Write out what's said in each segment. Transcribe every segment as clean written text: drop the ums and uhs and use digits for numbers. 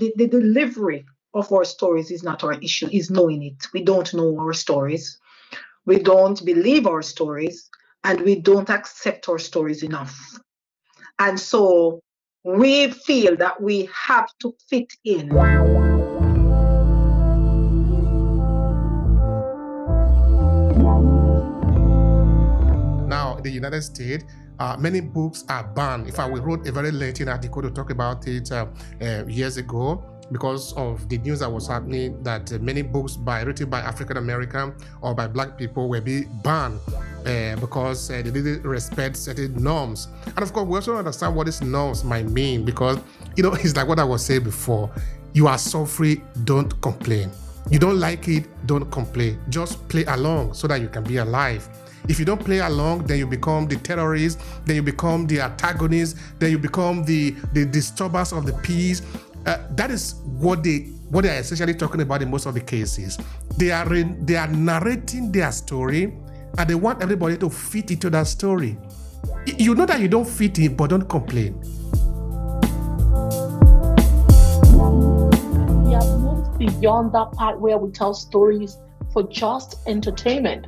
the delivery of our stories is not our issue, is knowing it. We don't know our stories. We don't believe our stories, and we don't accept our stories enough. And so we feel that we have to fit in. Now, in the United States, many books are banned. In fact, we wrote a very lengthy article to talk about it years ago because of the news that was happening that many books written by African American or by Black people were being banned because they didn't respect certain norms. And of course, we also understand what these norms might mean because, it's like what I was saying before. You are suffering, don't complain. You don't like it, don't complain. Just play along so that you can be alive. If you don't play along, then you become the terrorist, then you become the antagonist, then you become the disturbers of the peace. That is what they are essentially talking about in most of the cases. They are narrating their story, and they want everybody to fit into that story. You know that you don't fit in, but don't complain. We have moved beyond that part where we tell stories for just entertainment.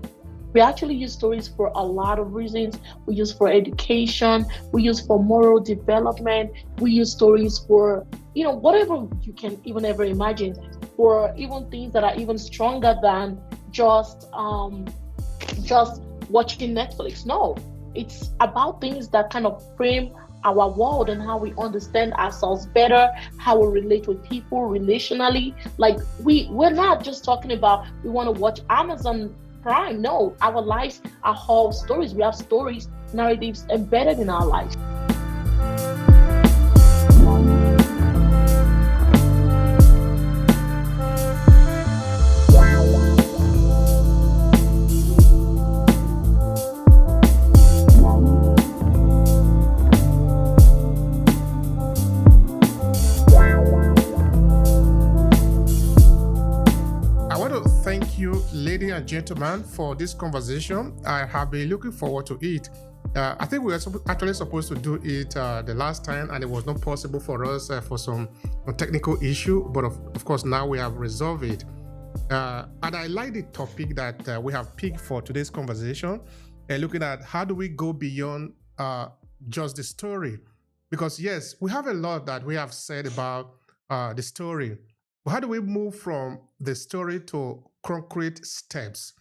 We actually use stories for a lot of reasons. We use for education, we use for moral development, we use stories for, whatever you can even ever imagine, for even things that are even stronger than just watching Netflix. No, it's about things that kind of frame our world and how we understand ourselves better, how we relate with people relationally. Like we're not just talking about we want to watch Amazon Prime. No, our lives are whole stories. We have stories, narratives embedded in our lives. Ladies and gentlemen, for this conversation, I have been looking forward to it. I think we were actually supposed to do it the last time, and it was not possible for us for some technical issue. But of course, now we have resolved it. And I like the topic that we have picked for today's conversation, looking at how do we go beyond just the story. Because yes, we have a lot that we have said about the story. But how do we move from the story to concrete steps?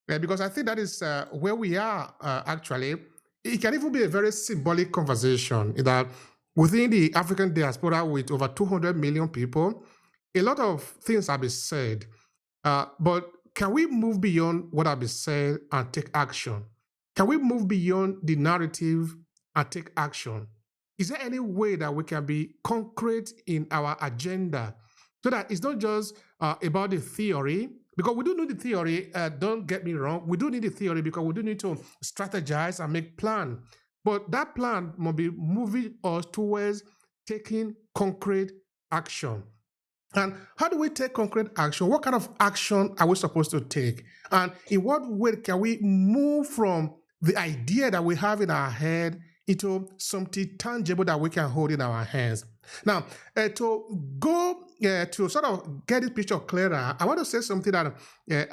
Because I think that is where we are actually. It can even be a very symbolic conversation that within the African diaspora with over 200 million people, a lot of things have been said. But can we move beyond what has been said and take action? Can we move beyond the narrative and take action? Is there any way that we can be concrete in our agenda so that it's not just about the theory? Because we do need the theory, don't get me wrong, we do need the theory because we do need to strategize and make plan. But that plan must be moving us towards taking concrete action. And how do we take concrete action? What kind of action are we supposed to take? And in what way can we move from the idea that we have in our head into something tangible that we can hold in our hands? Now, to go to sort of get this picture clearer, I want to say something that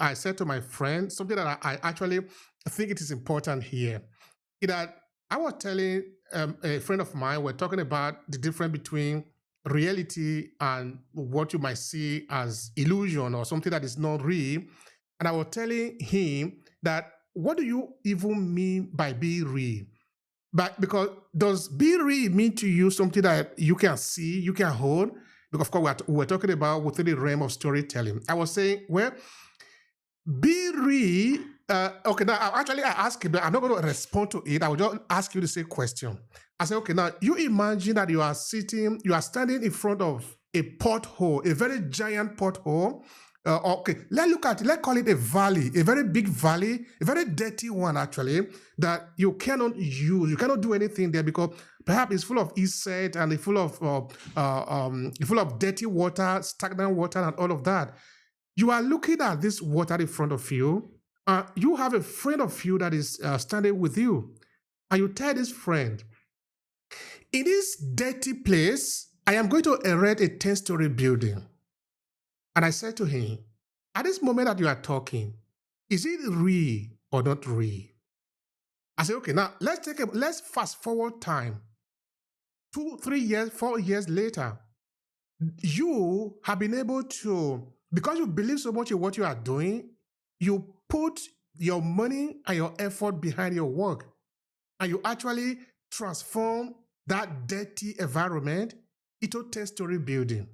I said to my friend, something that I actually think it is important here. That I was telling a friend of mine, we're talking about the difference between reality and what you might see as illusion or something that is not real. And I was telling him that, what do you even mean by being real? But because does be real mean to you something that you can see, you can hold? Because of course we're talking about within the realm of storytelling. I was saying, well, be real. Okay, now I ask you, but I'm not going to respond to it. I will just ask you the same question. I say, okay, now you imagine that you are standing in front of a pothole, a very giant pothole. Okay, let's call it a valley, a very big valley, a very dirty one actually, that you cannot use. You cannot do anything there because perhaps it's full of insects and it's full of dirty water, stagnant water, and all of that. You are looking at this water in front of you. You have a friend of you that is standing with you, and you tell this friend, in this dirty place, I am going to erect a 10-story building. And I said to him, at this moment that you are talking, is it real or not real? I said, okay, now let's fast forward time. 2, 3 years, 4 years later, you have been able to, because you believe so much in what you are doing, you put your money and your effort behind your work, and you actually transform that dirty environment into 10-story building.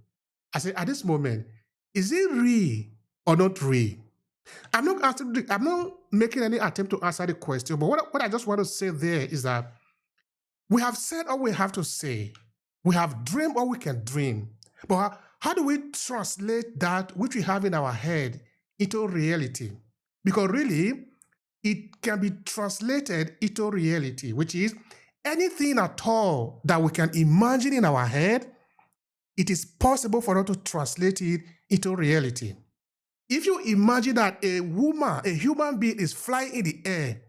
I said, at this moment, is it real or not real? I'm not making any attempt to answer the question, but what I just want to say there is that we have said all we have to say. We have dreamed all we can dream. But how do we translate that which we have in our head into reality? Because really, it can be translated into reality, which is anything at all that we can imagine in our head, it is possible for us to translate it into reality. If you imagine that a human being is flying in the air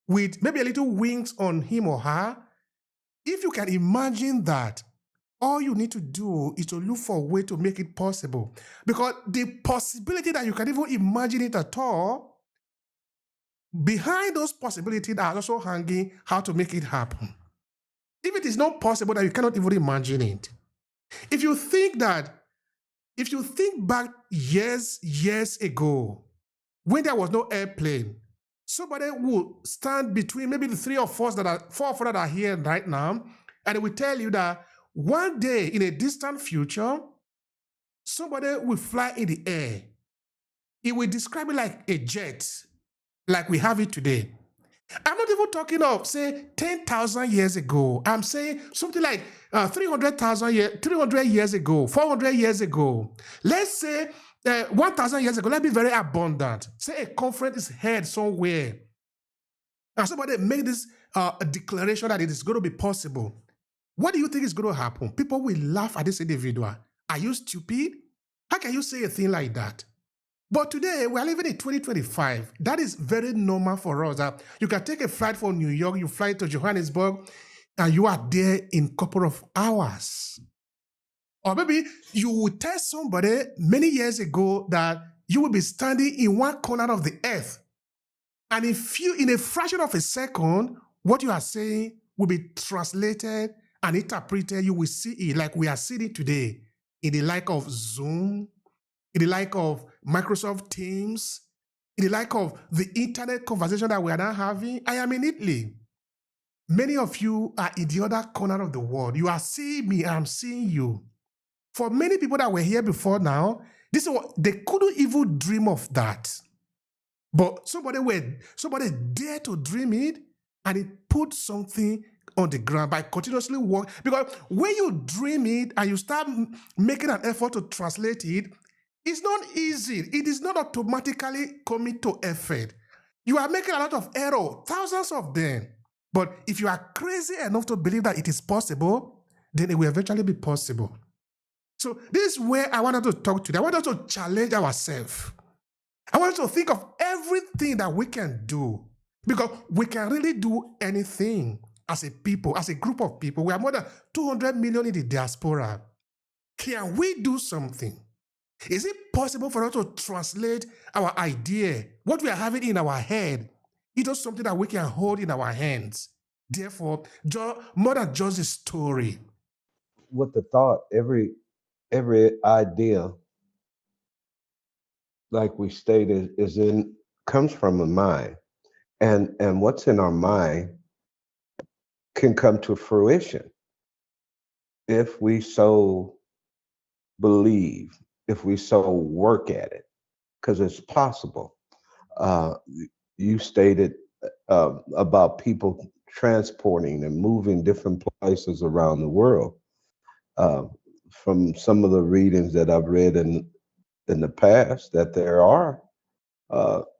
with maybe a little wings on him or her, if you can imagine that, all you need to do is to look for a way to make it possible. Because the possibility that you can even imagine it at all, behind those possibilities are also hanging how to make it happen. If it is not possible that you cannot even imagine it. If you think back years ago, when there was no airplane, somebody would stand between maybe the four of us that are here right now, and they will tell you that one day in a distant future, somebody will fly in the air. It will describe it like a jet, like we have it today. I'm not even talking of, say, 10,000 years ago. I'm saying something like 300 years ago, 400 years ago. Let's say 1,000 years ago. Let's be very abundant. Say a conference is held somewhere, and somebody made this declaration that it is going to be possible. What do you think is going to happen? People will laugh at this individual. Are you stupid? How can you say a thing like that? But today, we are living in 2025. That is very normal for us. You can take a flight from New York, you fly to Johannesburg, and you are there in a couple of hours. Or maybe you will tell somebody many years ago that you will be standing in one corner of the earth. And in a fraction of a second, what you are saying will be translated and interpreted. You will see it like we are seeing it today in the like of Zoom, in the like of Microsoft Teams, in the like of the internet conversation that we are now having. I am in Italy. Many of you are in the other corner of the world. You are seeing me, I'm seeing you. For many people that were here before now, they couldn't even dream of that. But somebody dared to dream it, and it put something on the ground by continuously work. Because when you dream it and you start making an effort to translate it, it's not easy. It is not automatically coming to effect. You are making a lot of error, thousands of them. But if you are crazy enough to believe that it is possible, then it will eventually be possible. So this is where I want us to talk today. I want us to challenge ourselves. I want us to think of everything that we can do, because we can really do anything as a people, as a group of people. We are more than 200 million in the diaspora. Can we do something? Is it possible for us to translate our idea, what we are having in our head, into something that we can hold in our hands? Therefore, more than just a story. With the thought, every idea, like we stated, comes from a mind, and what's in our mind can come to fruition if we so believe, if we so work at it, because it's possible. Uh, you stated about people transporting and moving different places around the world. From some of the readings that I've read in the past, that there are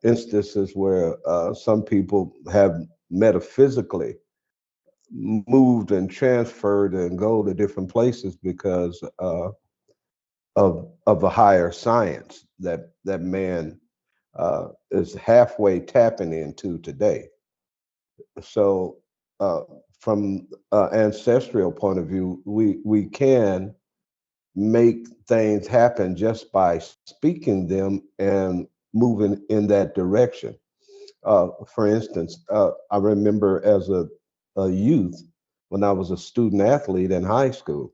instances where some people have metaphysically moved and transferred and go to different places because of a higher science that man is halfway tapping into today. So from ancestral point of view, we can make things happen just by speaking them and moving in that direction. For instance, I remember as a youth when I was a student athlete in high school,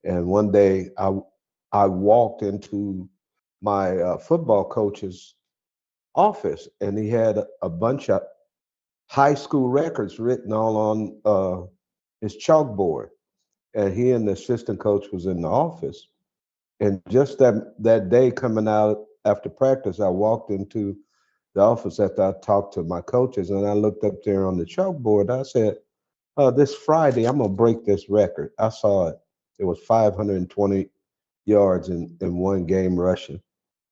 and one day I walked into my football coach's office, and he had a bunch of high school records written all on his chalkboard, and he and the assistant coach was in the office. And just that day coming out after practice, I walked into the office after I talked to my coaches, and I looked up there on the chalkboard. I said, this Friday, I'm going to break this record. I saw it. It was 520 yards in one game rushing.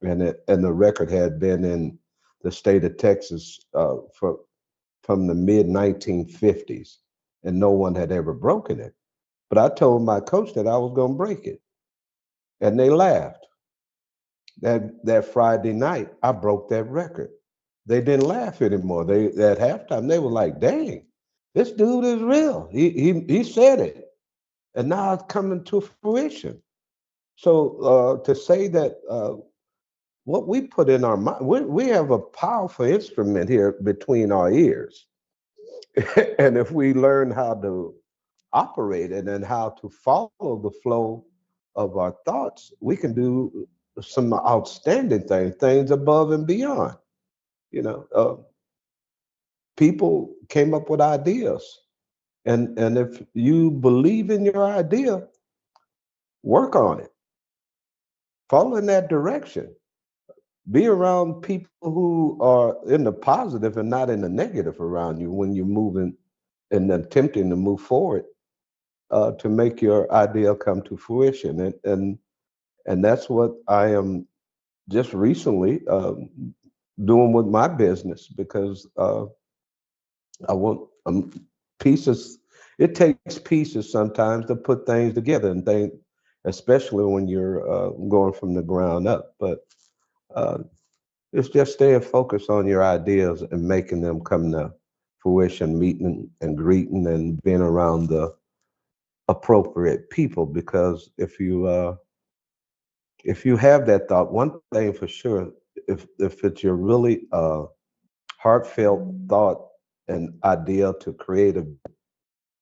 And the record had been in the state of Texas from the mid 1950s, and no one had ever broken it. But I told my coach that I was going to break it, and they laughed. That Friday night, I broke that record. They didn't laugh anymore. They at halftime they were like, "Dang, this dude is real. He said it, and now it's coming to fruition." So to say that what we put in our mind, we have a powerful instrument here between our ears, and if we learn how to operate it and how to follow the flow of our thoughts, we can do some outstanding things above and beyond. You know, people came up with ideas, and if you believe in your idea, work on it, follow in that direction, be around people who are in the positive and not in the negative around you when you're moving and attempting to move forward to make your idea come to fruition. And that's what I am just recently doing with my business, because I want pieces. It takes pieces sometimes to put things together, and things, especially when you're going from the ground up. But uh, it's just staying focused on your ideas and making them come to fruition, meeting and greeting and being around the appropriate people. Because if you have that thought, one thing for sure, if it's your really heartfelt thought and idea to create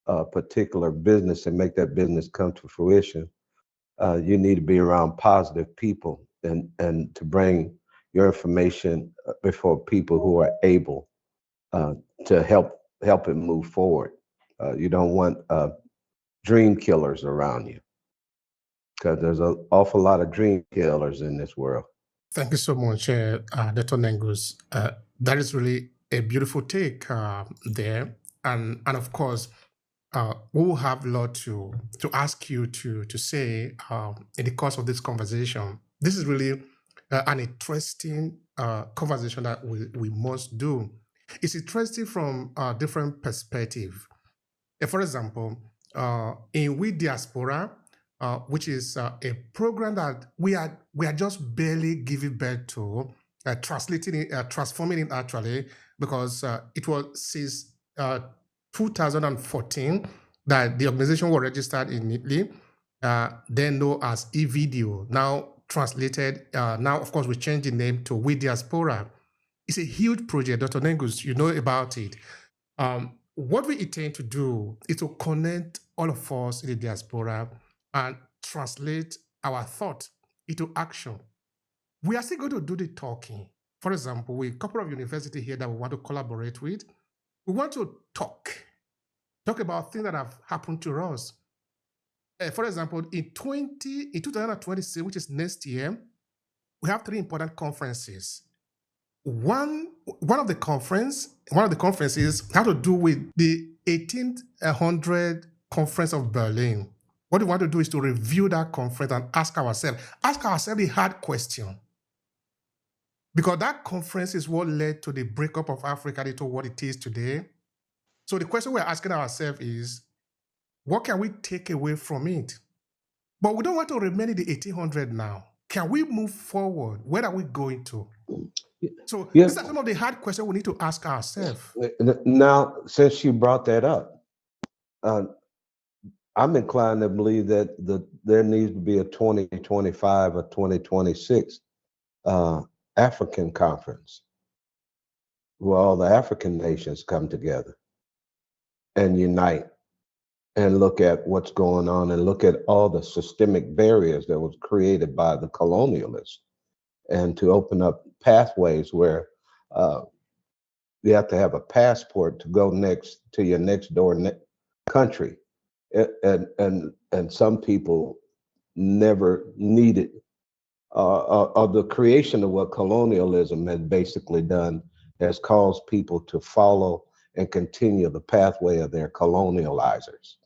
a particular business and make that business come to fruition, you need to be around positive people and to bring your information before people who are able to help it move forward. You don't want dream killers around you, because there's an awful lot of dream killers in this world. Thank you so much, Dr. Nengus. That is really a beautiful take there. And of course, we will have a lot to ask you to say in the course of this conversation. This is really an interesting conversation that we must do. It's interesting from a different perspective. For example, in We Diaspora, which is a program that we are just barely giving birth to, translating it, transforming it actually, because it was since 2014 that the organization was registered in Italy, then known as eVideo, now translated, now of course we changed the name to We Diaspora. It's a huge project, Dr. Nengus, you know about it. What we intend to do is to connect all of us in the diaspora and translate our thought into action. We are still going to do the talking. For example, with a couple of universities here that we want to collaborate with, we want to talk about things that have happened to us. For example, in 2026, which is next year, we have 3 important conferences. One of the conferences have to do with the 1800 Conference of Berlin. What we want to do is to review that conference and ask ourselves the hard question. Because that conference is what led to the breakup of Africa into what it is today. So the question we're asking ourselves is, what can we take away from it? But we don't want to remain in the 1800 now. Can we move forward? Where are we going to? So these are some of the hard questions we need to ask ourselves. Now, since you brought that up, I'm inclined to believe that there needs to be a 2025 or 2026 African conference where all the African nations come together and unite and look at what's going on and look at all the systemic barriers that was created by the colonialists, and to open up pathways where you have to have a passport to go next to your next door country. And some people never needed the creation of what colonialism has basically done has caused people to follow and continue the pathway of their colonializers.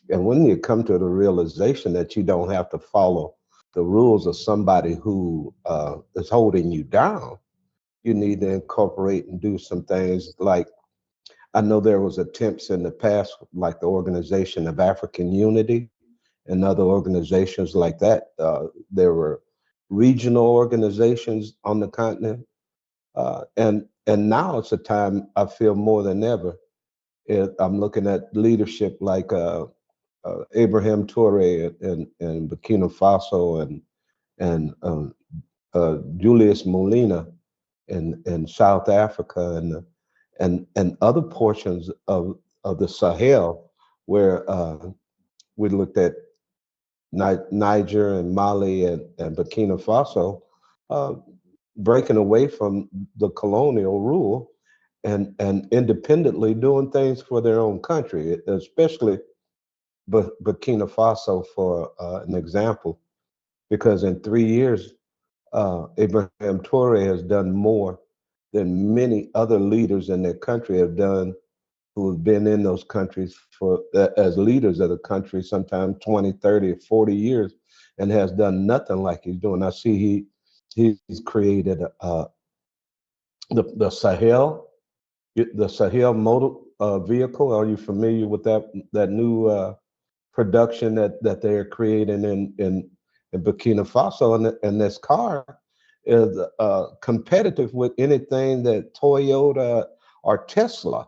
And when you come to the realization that you don't have to follow the rules of somebody who is holding you down, you need to incorporate and do some things like, I know there was attempts in the past, like the Organization of African Unity and other organizations like that. There were regional organizations on the continent. And now it's a time, I feel more than ever, I'm looking at leadership like Abraham Toure in Burkina Faso and Julius Molina in South Africa and other portions of the Sahel where we looked at Niger and Mali and Burkina Faso breaking away from the colonial rule and independently doing things for their own country, especially Burkina Faso for an example, because in 3 years, Abraham Toure has done more than many other leaders in their country have done, who have been in those countries for as leaders of the country, sometimes 20, 30, 40 years, and has done nothing like he's doing. I see he's created the Sahel motor vehicle. Are you familiar with that new production that they're creating in Burkina Faso? And this car is competitive with anything that Toyota or Tesla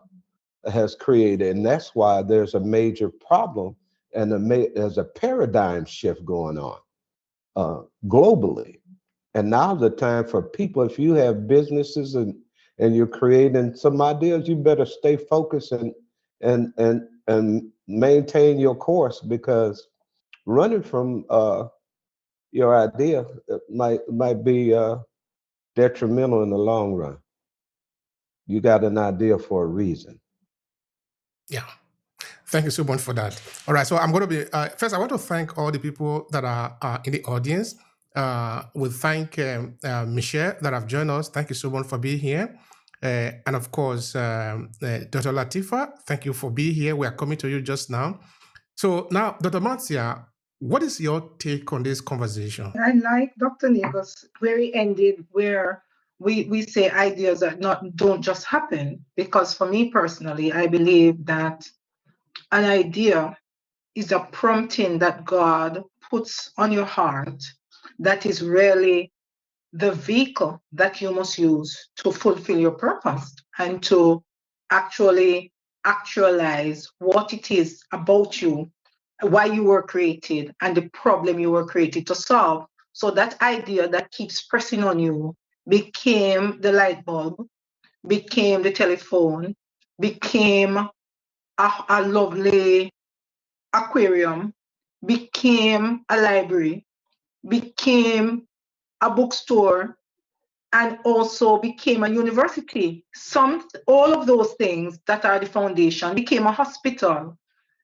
has created, and that's why there's a major problem and there's a paradigm shift going on globally. And now's the time for people, if you have businesses and you're creating some ideas, you better stay focused and maintain your course, because running from your idea might be detrimental in the long run. You got an idea for a reason. Yeah. Thank you so much for that. All right. So I'm going to be, first, I want to thank all the people that are in the audience. We thank Michelle that have joined us. Thank you so much for being here. And of course, Dr. Latifa, thank you for being here. We are coming to you just now. So now, Dr. Marcia, what is your take on this conversation? I like Dr. Nagos where he ended, where we say ideas that don't just happen, because for me personally, I believe that an idea is a prompting that God puts on your heart that is really the vehicle that you must use to fulfill your purpose and to actually actualize what it is about you, why you were created, and the problem you were created to solve. So that idea that keeps pressing on you became the light bulb, became the telephone, became a lovely aquarium, became a library, became a bookstore, and also became a university. All of those things that are the foundation became a hospital,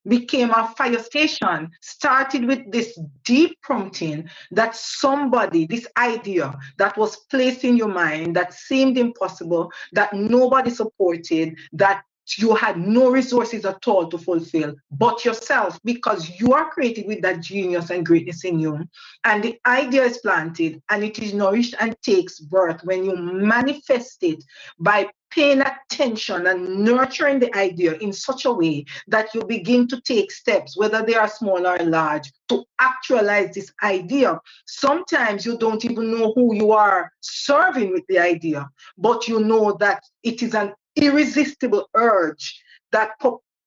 became a fire station, started with this deep prompting that somebody, this idea that was placed in your mind that seemed impossible, that nobody supported, that you had no resources at all to fulfill but yourself, because you are created with that genius and greatness in you. And the idea is planted and it is nourished and takes birth when you manifest it by paying attention and nurturing the idea in such a way that you begin to take steps, whether they are small or large, to actualize this idea. Sometimes you don't even know who you are serving with the idea, but you know that it is an irresistible urge that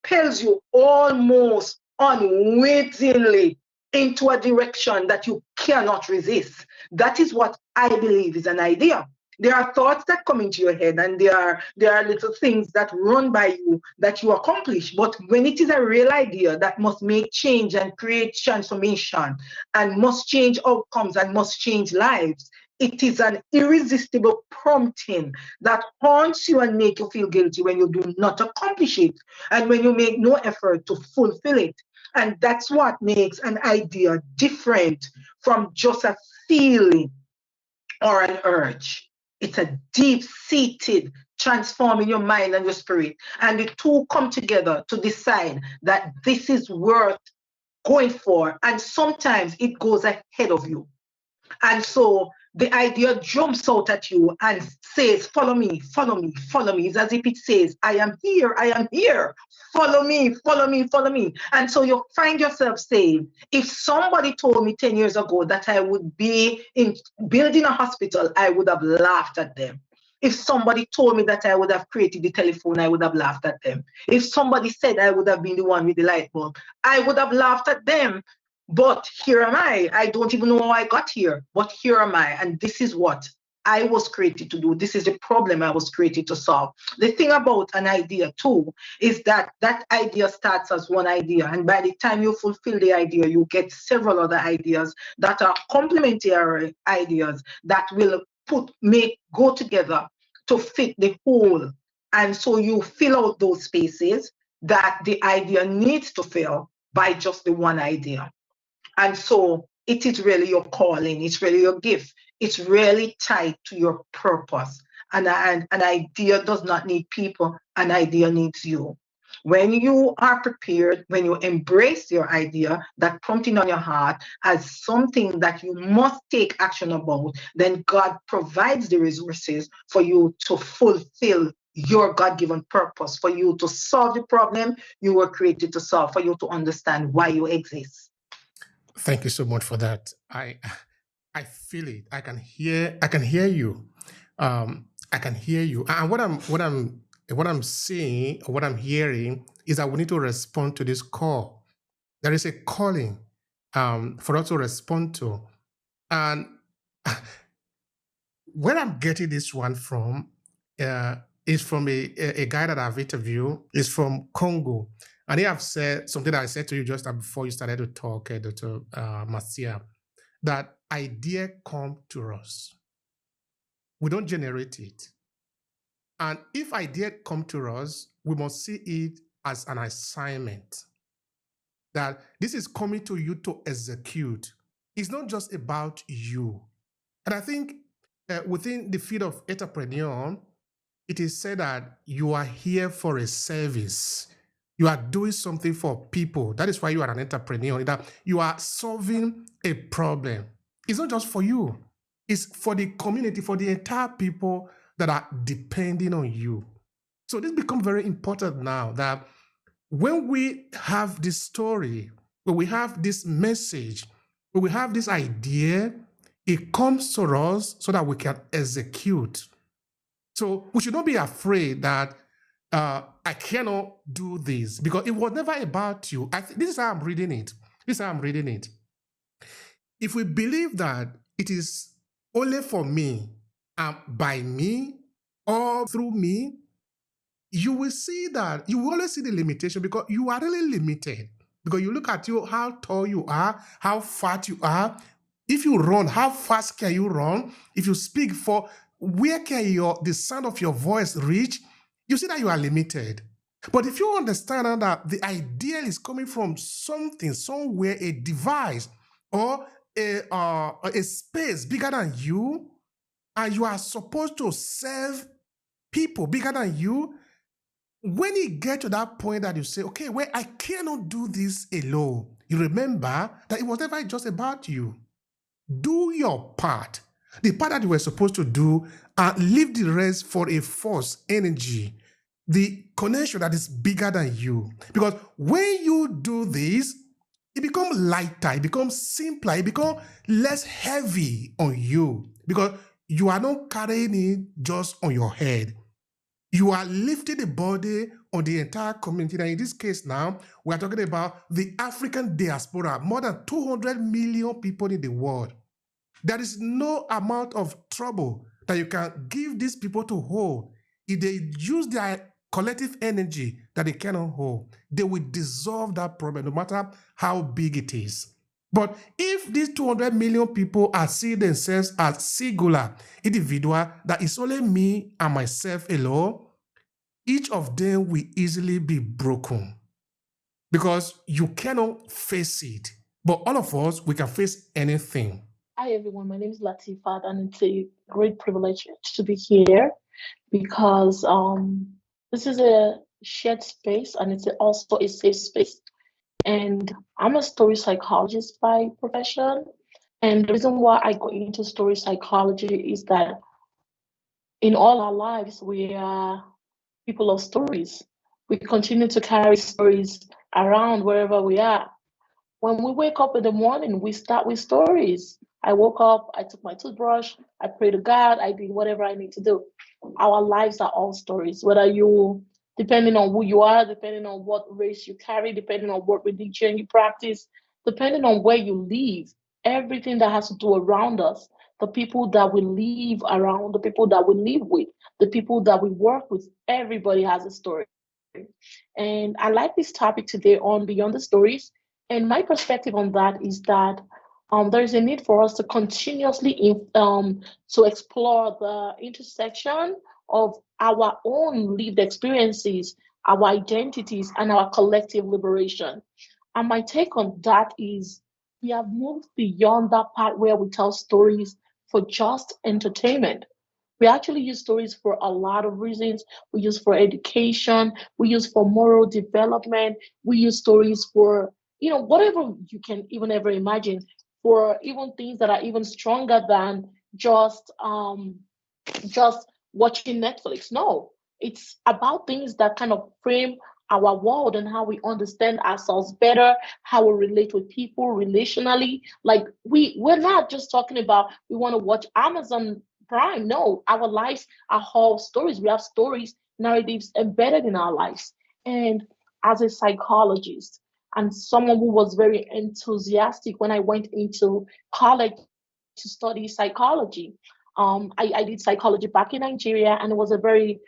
propels you almost unwittingly into a direction that you cannot resist. That is what I believe is an idea. There are thoughts that come into your head, and there are little things that run by you that you accomplish. But when it is a real idea that must make change and create transformation and must change outcomes and must change lives, it is an irresistible prompting that haunts you and make you feel guilty when you do not accomplish it and when you make no effort to fulfill it. And that's what makes an idea different from just a feeling or an urge. It's a deep-seated transform in your mind and your spirit. And the two come together to decide that this is worth going for. And sometimes it goes ahead of you. And so the idea jumps out at you and says, follow me, follow me, follow me. It's as if it says, I am here, follow me, follow me, follow me. And so you find yourself saying, if somebody told me 10 years ago that I would be in building a hospital, I would have laughed at them. If somebody told me that I would have created the telephone, I would have laughed at them. If somebody said I would have been the one with the light bulb, I would have laughed at them. But here am I. I don't even know how I got here, but here am I. And this is what I was created to do. This is the problem I was created to solve. The thing about an idea too is that that idea starts as one idea. And by the time you fulfill the idea, you get several other ideas that are complementary ideas that will go together to fit the whole. And so you fill out those spaces that the idea needs to fill by just the one idea. And so it is really your calling, it's really your gift, it's really tied to your purpose. And an idea does not need people, an idea needs you. When you are prepared, when you embrace your idea, that prompting on your heart as something that you must take action about, then God provides the resources for you to fulfill your God-given purpose, for you to solve the problem you were created to solve, for you to understand why you exist. Thank you so much for that. I feel it. I can hear you. I can hear you. And what I'm seeing, or what I'm hearing, is that we need to respond to this call. There is a calling for us to respond to. And where I'm getting this one from is from a guy that I've interviewed. Is from Congo. And he have said something that I said to you just before you started to talk, Dr. Marcia, that idea come to us. We don't generate it. And if idea come to us, we must see it as an assignment. That this is coming to you to execute. It's not just about you. And I think within the field of entrepreneur, it is said that you are here for a service. You are doing something for people. That is why you are an entrepreneur. That you are solving a problem. It's not just for you. It's for the community, for the entire people that are depending on you. So this becomes very important now, that when we have this story, when we have this message, when we have this idea, it comes to us so that we can execute. So we should not be afraid that I cannot do this, because it was never about you. This is how I'm reading it. If we believe that it is only for me, by me, or through me, you will see that, you will always see the limitation, because you are really limited. Because you look at you, how tall you are, how fat you are. If you run, how fast can you run? If you speak, for where can the sound of your voice reach? You see that you are limited. But if you understand that the idea is coming from something, somewhere, a device, or a space bigger than you, and you are supposed to serve people bigger than you, when you get to that point that you say, okay, well, I cannot do this alone, you remember that it was never just about you. Do your part, the part that you were supposed to do, and leave the rest for a force, energy, the connection that is bigger than you. Because when you do this, it becomes lighter, it becomes simpler, it becomes less heavy on you, because you are not carrying it just on your head. You are lifting the body on the entire community. And in this case now, we are talking about the African diaspora, more than 200 million people in the world. There is no amount of trouble that you can give these people to hold. If they use their collective energy that they cannot hold, they will dissolve that problem, no matter how big it is. But if these 200 million people are seeing themselves as singular individual, that is only me and myself alone, each of them will easily be broken because you cannot face it. But all of us, we can face anything. Hi everyone, my name is Latifat, and it's a great privilege to be here because this is a shared space and it's also a safe space. And I'm a story psychologist by profession. And the reason why I got into story psychology is that in all our lives, we are people of stories. We continue to carry stories around wherever we are. When we wake up in the morning, we start with stories. I woke up, I took my toothbrush, I prayed to God, I did whatever I need to do. Our lives are all stories, whether you, depending on who you are, depending on what race you carry, depending on what religion you practice, depending on where you live, everything that has to do around us, the people that we live around, the people that we live with, the people that we work with, everybody has a story. And I like this topic today on Beyond the Stories. And my perspective on that is that there is a need for us to continuously to explore the intersection of our own lived experiences, our identities, and our collective liberation. And my take on that is we have moved beyond that part where we tell stories for just entertainment. We actually use stories for a lot of reasons. We use for education, we use for moral development, we use stories for, whatever you can even ever imagine, for even things that are even stronger than just watching Netflix. No, it's about things that kind of frame our world and how we understand ourselves better, how we relate with people relationally. Like we're not just talking about we want to watch Amazon Prime. No, our lives are whole stories. We have stories, narratives embedded in our lives. And as a psychologist and someone who was very enthusiastic when I went into college to study psychology, I did psychology back in Nigeria, and it was a very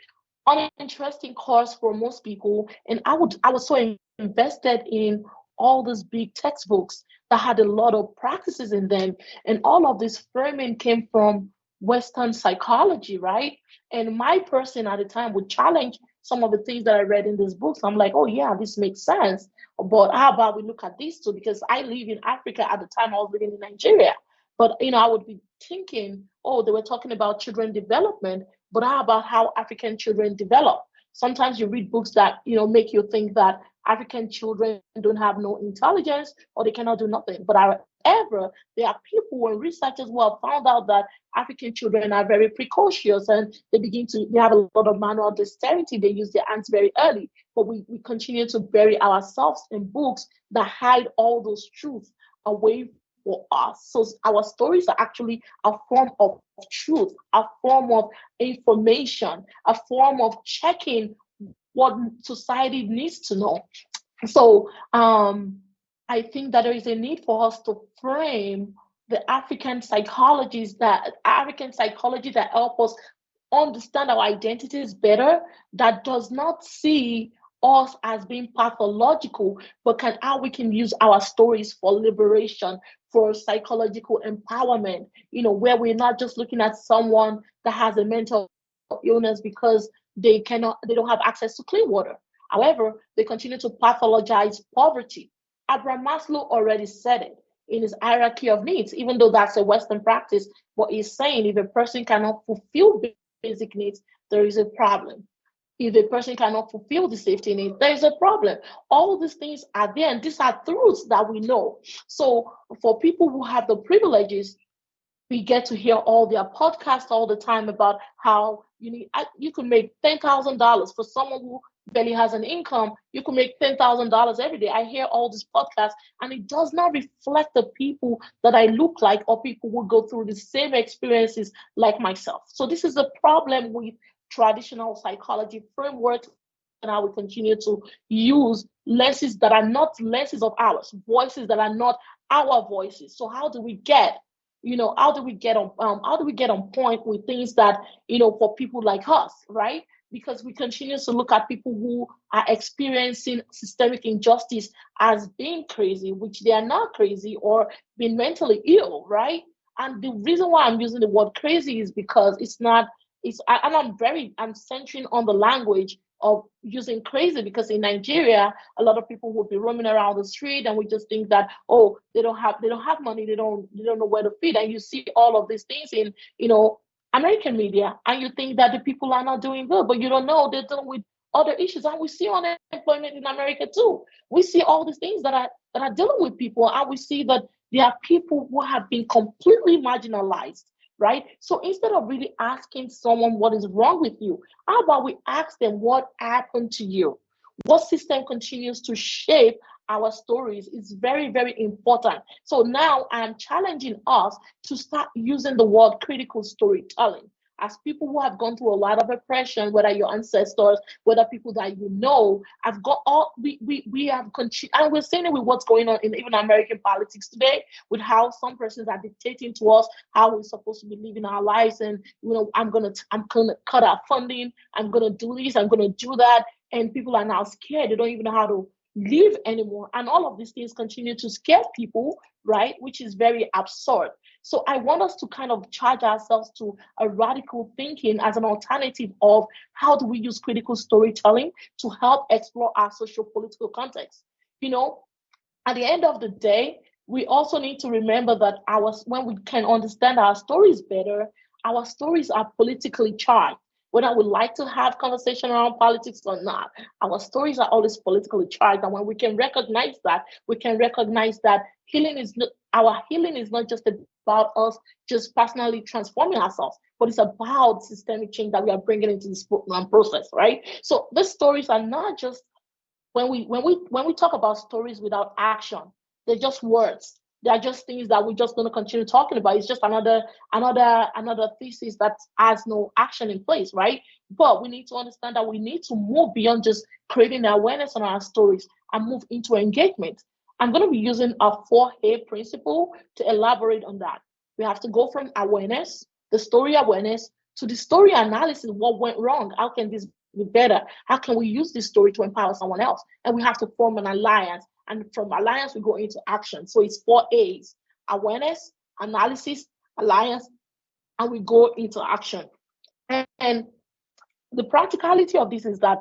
uninteresting course for most people. And I was so invested in all these big textbooks that had a lot of practices in them. And all of this framing came from Western psychology, right? And my person at the time would challenge some of the things that I read in these books. I'm like, oh yeah, this makes sense. But how about we look at these two? Because I live in Africa at the time, I was living in Nigeria. But I would be thinking, oh, they were talking about children development, but how about how African children develop? Sometimes you read books that make you think that African children don't have no intelligence or they cannot do nothing. But however, there are people and researchers who have found out that African children are very precocious and they have a lot of manual dexterity. They use their hands very early. But we continue to bury ourselves in books that hide all those truths away for us. So our stories are actually a form of truth, a form of information, a form of checking what society needs to know. So I think that there is a need for us to frame the African psychology that help us understand our identities better, that does not see us as being pathological, but how we can use our stories for liberation, for psychological empowerment, where we're not just looking at someone that has a mental illness because they don't have access to clean water. However, they continue to pathologize poverty. Abraham Maslow already said it in his hierarchy of needs, even though that's a Western practice. What he's saying, if a person cannot fulfill basic needs, there is a problem. If a person cannot fulfill the safety need, there is a problem. All these things are there, and these are truths that we know. So for people who have the privileges, we get to hear all their podcasts all the time about how you can make $10,000 for someone who barely has an income. You can make $10,000 every day. I hear all these podcasts, and it does not reflect the people that I look like or people who go through the same experiences like myself. So this is a problem with traditional psychology frameworks and how we continue to use lenses that are not lenses of ours, voices that are not our voices. So how do we get, how do we get on point with things that, for people like us, right? Because we continue to look at people who are experiencing systemic injustice as being crazy, which they are not crazy, or being mentally ill, right? And the reason why I'm using the word crazy is because it's not, and I'm centering on the language of using crazy, because in Nigeria, a lot of people will be roaming around the street, and we just think that, oh, they don't have money, they don't know where to feed. And you see all of these things in, American media, and you think that the people are not doing good, but you don't know they're dealing with other issues. And we see unemployment in America too. We see all these things that are dealing with people, and we see that there are people who have been completely marginalized, right? So instead of really asking someone what is wrong with you, how about we ask them what happened to you? What system continues to shape our stories is very, very important. So now I am challenging us to start using the word critical storytelling. As people who have gone through a lot of oppression, whether your ancestors, whether people that you know, have got all we have and we're seeing it with what's going on in even American politics today, with how some persons are dictating to us how we're supposed to be living our lives. And I'm gonna cut our funding, I'm gonna do this, I'm gonna do that. And people are now scared. They don't even know how to live anymore. And all of these things continue to scare people, right? Which is very absurd. So I want us to kind of charge ourselves to a radical thinking as an alternative of how do we use critical storytelling to help explore our social political context. You know, at the end of the day, we also need to remember that when we can understand our stories better, our stories are politically charged. Whether we like to have conversation around politics or not, our stories are always politically charged. And when we can recognize that, we can recognize that our healing is not just about us just personally transforming ourselves, but it's about systemic change that we are bringing into this process, right? So these stories are not just, when we talk about stories without action, they're just words. They are just things that we're just going to continue talking about. It's just another thesis that has no action in place, right? But we need to understand that we need to move beyond just creating awareness on our stories and move into engagement. I'm going to be using a 4A principle to elaborate on that. We have to go from awareness, the story awareness, to the story analysis. What went wrong? How can this be better? How can we use this story to empower someone else? And we have to form an alliance. And from alliance, we go into action. So it's 4A's: awareness, analysis, alliance, and we go into action. And the practicality of this is that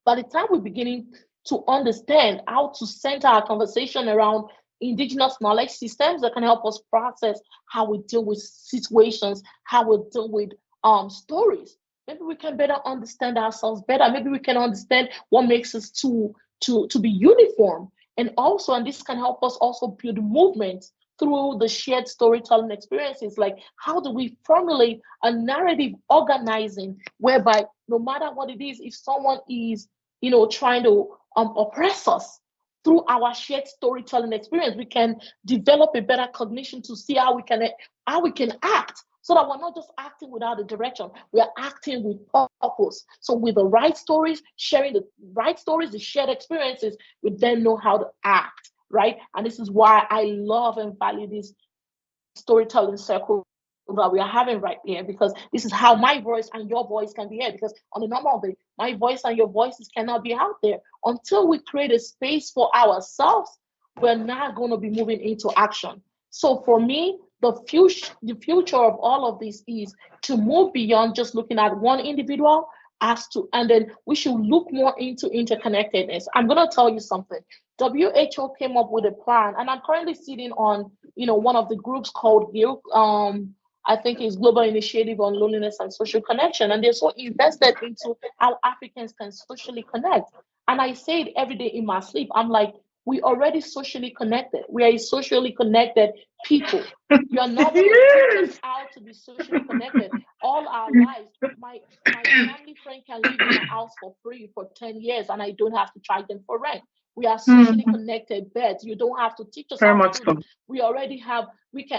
by the time we're beginning to understand how to center our conversation around indigenous knowledge systems that can help us process how we deal with situations, how we deal with stories, maybe we can better understand ourselves better. Maybe we can understand what makes us to be uniform. And also, and this can help us also build movements through the shared storytelling experiences. Like, how do we formulate a narrative organizing whereby no matter what it is, if someone is, trying to oppress us, through our shared storytelling experience, we can develop a better cognition to see how we can act, so that we're not just acting without a direction. We are acting with purpose. So with the right stories, sharing the right stories, the shared experiences, we then know how to act, right? And this is why I love and value this storytelling circle that we are having right here, because this is how my voice and your voice can be heard. Because on the normal day, my voice and your voices cannot be out there until we create a space for ourselves. We're not going to be moving into action. So for me, the future of all of this is to move beyond just looking at one individual, and then we should look more into interconnectedness. I'm going to tell you something. WHO came up with a plan, and I'm currently sitting on one of the groups called GILC. I think it's Global Initiative on Loneliness and Social Connection, and they're so invested into how Africans can socially connect. And I say it every day in my sleep. I'm like, we already socially connected. We are a socially connected people. You are not going to teach us how to be socially connected all our lives. My family friend can live in a house for free for 10 years and I don't have to charge them for rent. We are socially connected birds. You don't have to teach us Very how to much do so. this. We already have,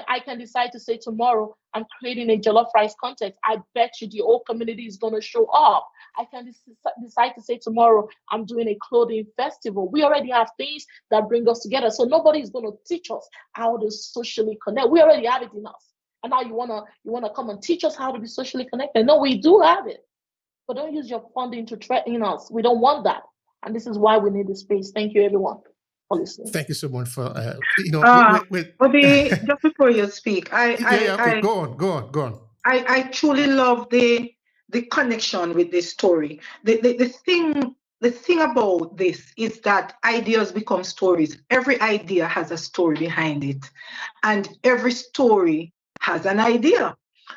I can decide to say tomorrow I'm creating a jollof rice contest. I bet you the whole community is going to show up. I can decide to say tomorrow I'm doing a clothing festival. We already have things that bring us together. So nobody is going to teach us how to socially connect. We already have it in us. And now you wanna come and teach us how to be socially connected. No, we do have it. But don't use your funding to threaten us. We don't want that. And this is why we need the space. Thank you, everyone, for listening. Thank you so much for Obi, just before you speak, okay. Go on. I truly love the connection with this story. The thing about this is that ideas become stories. Every idea has a story behind it, and every story has an idea.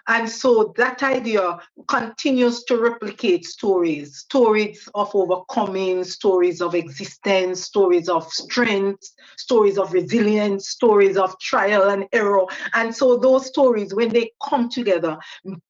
And so that idea continues to replicate stories of overcoming, stories of existence, stories of strength, stories of resilience, stories of trial and error. And so those stories, when they come together,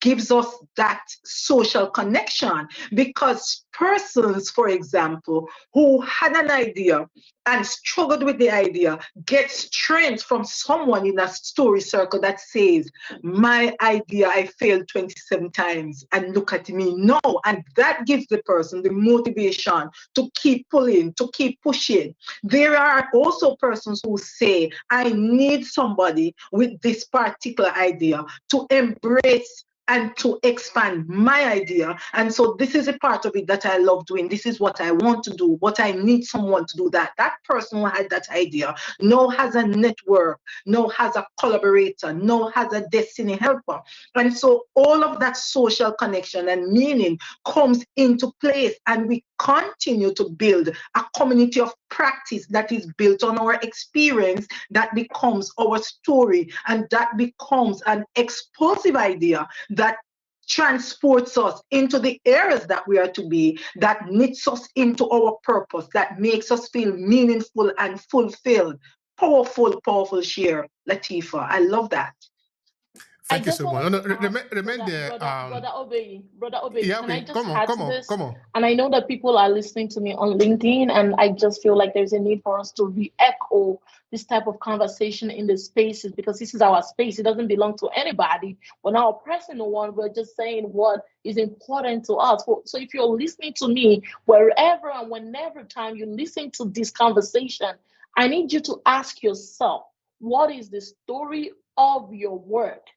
gives us that social connection, because persons, for example, who had an idea and struggled with the idea get strength from someone in a story circle that says, my idea, I failed 27 times and look at me now. And that gives the person the motivation to keep pulling, to keep pushing. There are also persons who say, I need somebody with this particular idea to embrace and to expand my idea. And so this is a part of it that I love doing. This is what I want to do, but I need someone to do that. That person who had that idea now has a network, now has a collaborator, now has a destiny helper. And so all of that social connection and meaning comes into place, and we continue to build a community of practice that is built on our experience, that becomes our story, and that becomes an explosive idea that transports us into the areas that we are to be, that knits us into our purpose, that makes us feel meaningful and fulfilled. Powerful share, Latifa. I love that. Thank you so much. Remain there. Brother Obehi, yeah, can I okay. just Come add to on. this? And I know that people are listening to me on LinkedIn, and I just feel like there's a need for us to re-echo this type of conversation in the spaces, because this is our space. It doesn't belong to anybody. We're not oppressing no one. We're just saying what is important to us. So if you're listening to me, wherever and whenever time you listen to this conversation, I need you to ask yourself, what is the story of your work?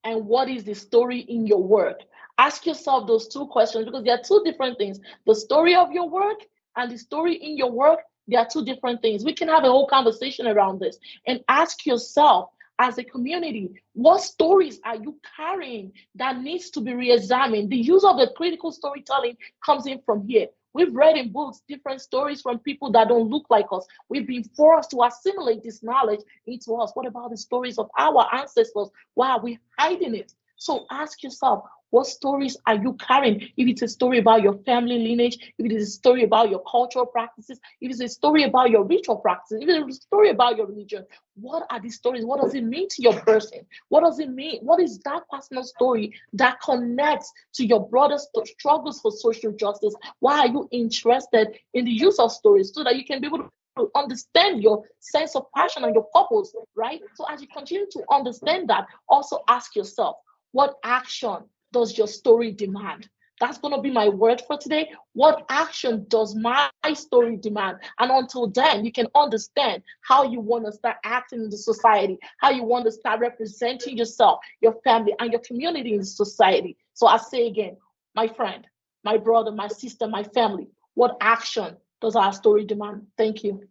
And what is the story in your work? Ask yourself those two questions, because there are two different things. The story of your work and the story in your work, they are two different things. We can have a whole conversation around this, and ask yourself, as a community, what stories are you carrying that needs to be re-examined? The use of the critical storytelling comes in from here. We've read in books different stories from people that don't look like us. We've been forced to assimilate this knowledge into us. What about the stories of our ancestors? Why are we hiding it? So ask yourself, what stories are you carrying? If it's a story about your family lineage, if it is a story about your cultural practices, if it's a story about your ritual practices, if it's a story about your religion, what are these stories? What does it mean to your person? What does it mean? What is that personal story that connects to your broader struggles for social justice? Why are you interested in the use of stories? So that you can be able to understand your sense of passion and your purpose, right? So as you continue to understand that, also ask yourself, what action does your story demand? That's going to be my word for today. What action does my story demand? And until then, you can understand how you want to start acting in the society, how you want to start representing yourself, your family, and your community in the society. So I say again, my friend, my brother, my sister, my family, what action does our story demand? Thank you.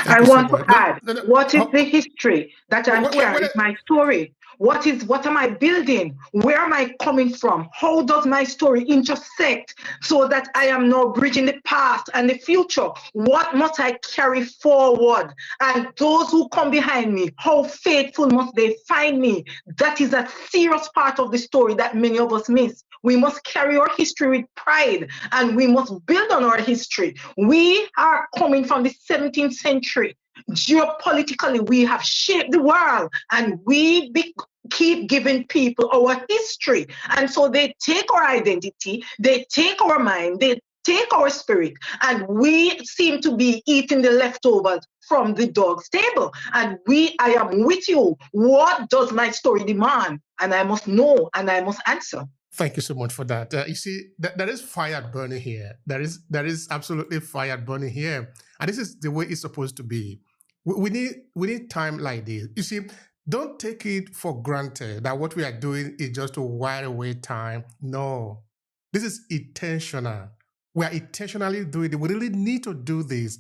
I want to add, what is the history that I'm carrying? My story. What am I building? Where am I coming from? How does my story intersect so that I am now bridging the past and the future? What must I carry forward? And those who come behind me, how faithful must they find me? That is a serious part of the story that many of us miss. We must carry our history with pride, and we must build on our history. We are coming from the 17th century. Geopolitically, we have shaped the world, and we keep giving people our history. And so they take our identity, they take our mind, they take our spirit, and we seem to be eating the leftovers from the dog's table. And I am with you. What does my story demand? And I must know and I must answer. Thank you so much for that. You see, there is fire burning here. There is absolutely fire burning here, and this is the way it's supposed to be. We need time like this. You see, don't take it for granted that what we are doing is just to while away time. No, this is intentional. We are intentionally doing it. We really need to do this.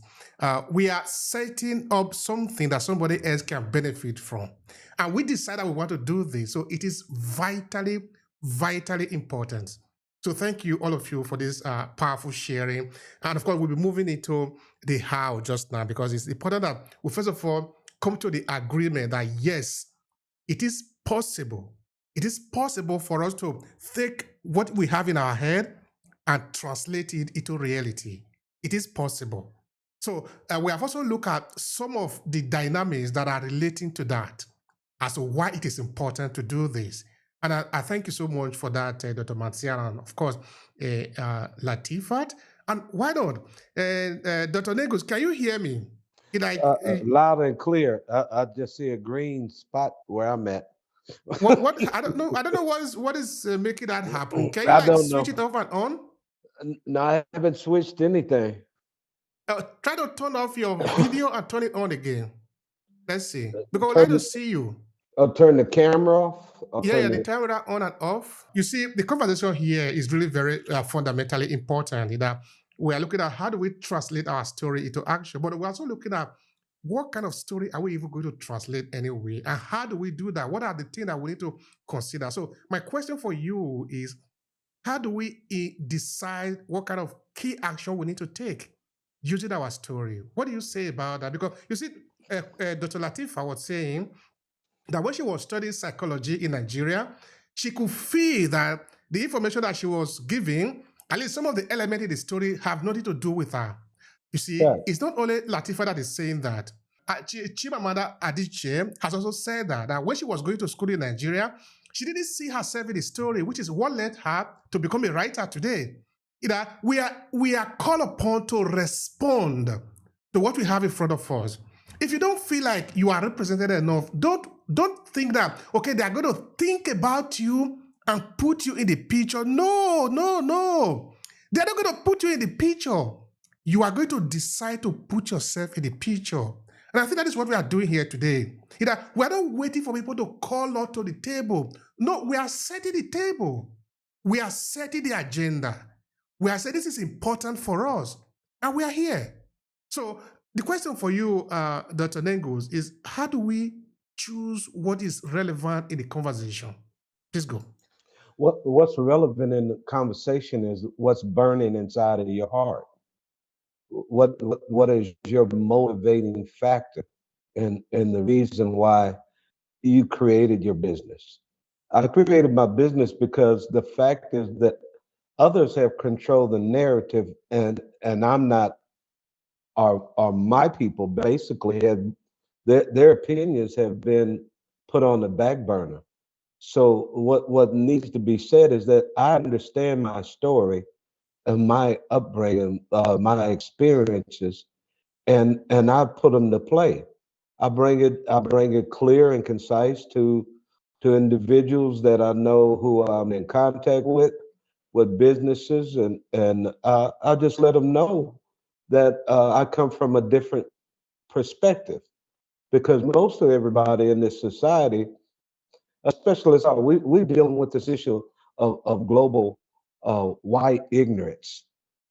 We are setting up something that somebody else can benefit from, and we decide that we want to do this. So it is vitally important. So thank you, all of you, for this powerful sharing. And of course, we'll be moving into the how just now, because it's important that we first of all come to the agreement that yes, it is possible. It is possible for us to take what we have in our head and translate it into reality. It is possible. So we have also looked at some of the dynamics that are relating to that as to why it is important to do this. And I thank you so much for that, Dr. Martial, and of course, Latifat. And why not, Dr. Negus, can you hear me? Loud and clear. I just see a green spot where I'm at. What I don't know what is making that happen. Can you switch it off and on? No, I haven't switched anything. Try to turn off your video and turn it on again. Let's see, because I'd like to see you. I'll turn the camera off. The camera on and off. You see, the conversation here is really very fundamentally important. That we are looking at how do we translate our story into action, but we're also looking at what kind of story are we even going to translate anyway, and how do we do that? What are the things that we need to consider? So my question for you is, how do we decide what kind of key action we need to take using our story? What do you say about that? Because you see, Dr. Latifa was saying that when she was studying psychology in Nigeria, she could feel that the information that she was giving, at least some of the elements in the story, have nothing to do with her. You see, It's not only Latifa that is saying that. Chimamanda Adichie has also said that when she was going to school in Nigeria, she didn't see herself in the story, which is what led her to become a writer today. We are called upon to respond to what we have in front of us. If you don't feel like you are represented enough, don't think that, okay, they are going to think about you and put you in the picture. No. They're not going to put you in the picture. You are going to decide to put yourself in the picture. And I think that is what we are doing here today. We are not waiting for people to call us to the table. No, we are setting the table. We are setting the agenda. We are saying this is important for us. And we are here. So the question for you, Dr. Nengos, is how do we choose what is relevant in the conversation? Please go. What's relevant in the conversation is what's burning inside of your heart. What is your motivating factor and the reason why you created your business? I created my business because the fact is that others have controlled the narrative, and I'm not. Are my people basically have their opinions have been put on the back burner. So what needs to be said is that I understand my story and my upbringing, my experiences, and I put them to play. I bring it clear and concise to individuals that I know who I'm in contact with businesses, and I just let them know that I come from a different perspective, because most of everybody in this society, especially us all, we're dealing with this issue of global white ignorance.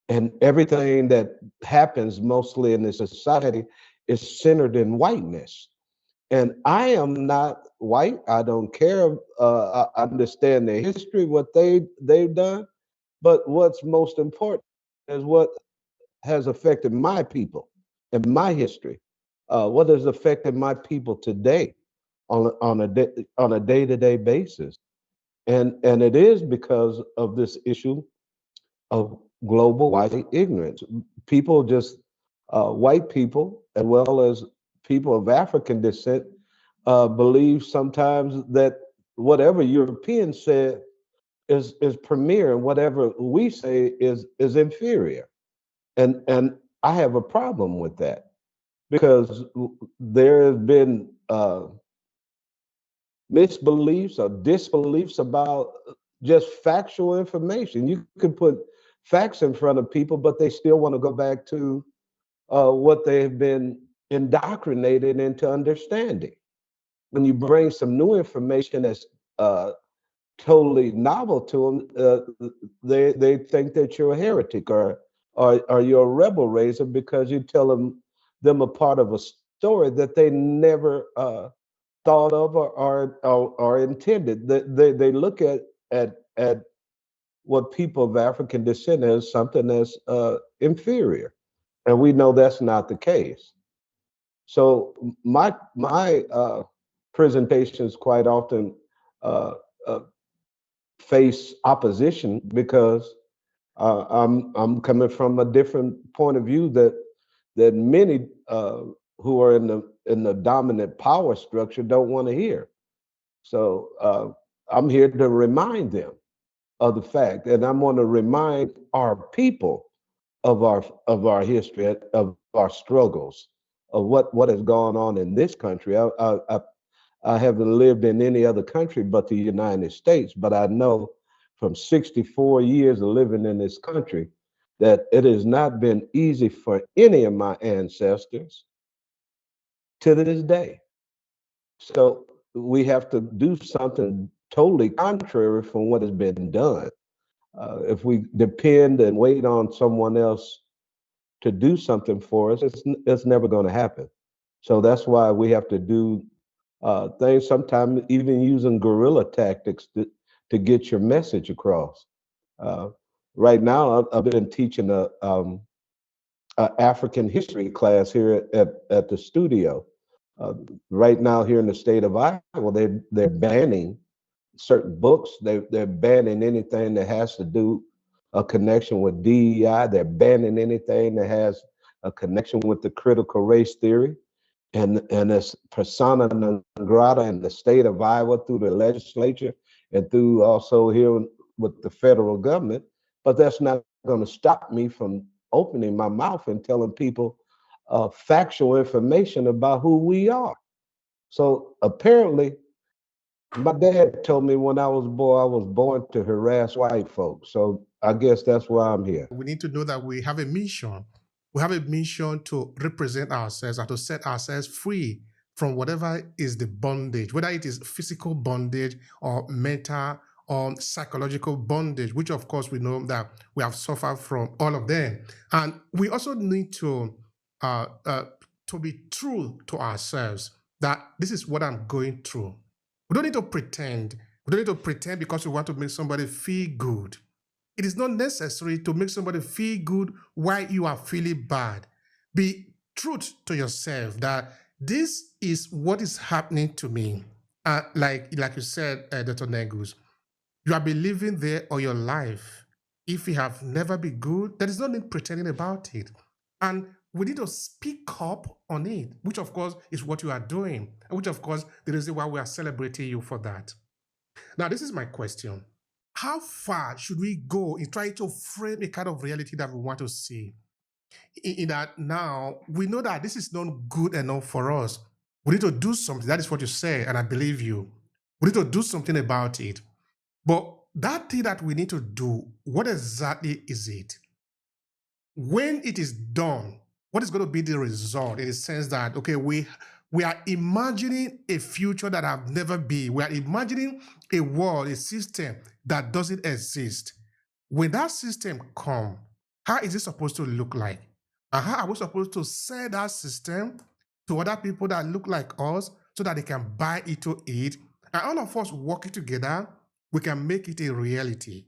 And everything that happens mostly in this society is centered in whiteness. And I am not white. I don't care. I understand their history, what they've done. But what's most important is what has affected my people and my history. What has affected my people today on a day-to-day basis, and it is because of this issue of global white ignorance. People just white people, as well as people of African descent, believe sometimes that whatever European said is premier, and whatever we say is inferior. And I have a problem with that because there has been misbeliefs or disbeliefs about just factual information. You can put facts in front of people, but they still want to go back to what they've been indoctrinated into understanding. When you bring some new information that's totally novel to them, they think that you're a heretic or you're a rebel raiser because you tell them a part of a story that they never thought of or intended. They look at what people of African descent as something that's inferior, and we know that's not the case. So my presentations quite often uh, uh, face opposition because I'm coming from a different point of view that many who are in the dominant power structure don't want to hear. So I'm here to remind them of the fact, and I'm going to remind our people of our history, of our struggles, of what has gone on in this country. I haven't lived in any other country but the United States, but I know from 64 years of living in this country that it has not been easy for any of my ancestors to this day. So we have to do something totally contrary from what has been done. If we depend and wait on someone else to do something for us, it's never going to happen. So that's why we have to do things, sometimes even using guerrilla tactics to get your message across. Uh, right now, I've been teaching a African history class here at the studio. Uh, right now, here in the state of Iowa, they're banning certain books. They're banning anything that has to do a connection with DEI. They're banning anything that has a connection with the critical race theory. And it's persona non grata in the state of Iowa through the legislature and through also here with the federal government. But that's not going to stop me from opening my mouth and telling people factual information about who we are. So apparently, my dad told me when I was born to harass white folks. So I guess that's why I'm here. We need to know that we have a mission. We have a mission to represent ourselves and to set ourselves free from whatever is the bondage, whether it is physical bondage or mental or psychological bondage, which of course we know that we have suffered from all of them. And we also need uh, uh, to be true to ourselves that this is what I'm going through. We don't need to pretend. We don't need to pretend because we want to make somebody feel good. It is not necessary to make somebody feel good while you are feeling bad. Be truth to yourself that this is what is happening to me. Like you said, Dr. Negus, you have been living there all your life. If you have never been good, there is no need pretending about it. And we need to speak up on it, which of course is what you are doing, and which of course the reason why we are celebrating you for that. Now, this is my question. How far should we go in trying to frame a kind of reality that we want to see? In that now we know that this is not good enough for us. We need to do something. That is what you say, and I believe you. We need to do something about it. But that thing that we need to do, what exactly is it? When it is done, what is going to be the result in the sense that, okay, we are imagining a future that have never been. We are imagining a world, a system that doesn't exist. When that system comes, how is it supposed to look like? And how are we supposed to sell that system to other people that look like us so that they can buy into it? And all of us working together, we can make it a reality.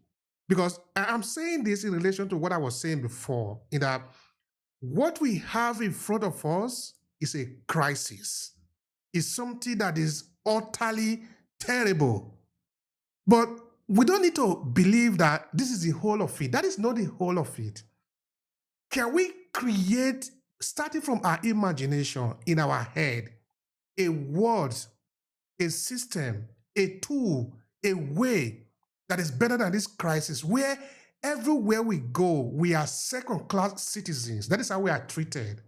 Because I'm saying this in relation to what I was saying before, in that what we have in front of us is a crisis. It's something that is utterly terrible. But we don't need to believe that this is the whole of it. That is not the whole of it. Can we create, starting from our imagination in our head, a world, a system, a tool, a way that is better than this crisis, where everywhere we go, we are second-class citizens. That is how we are treated.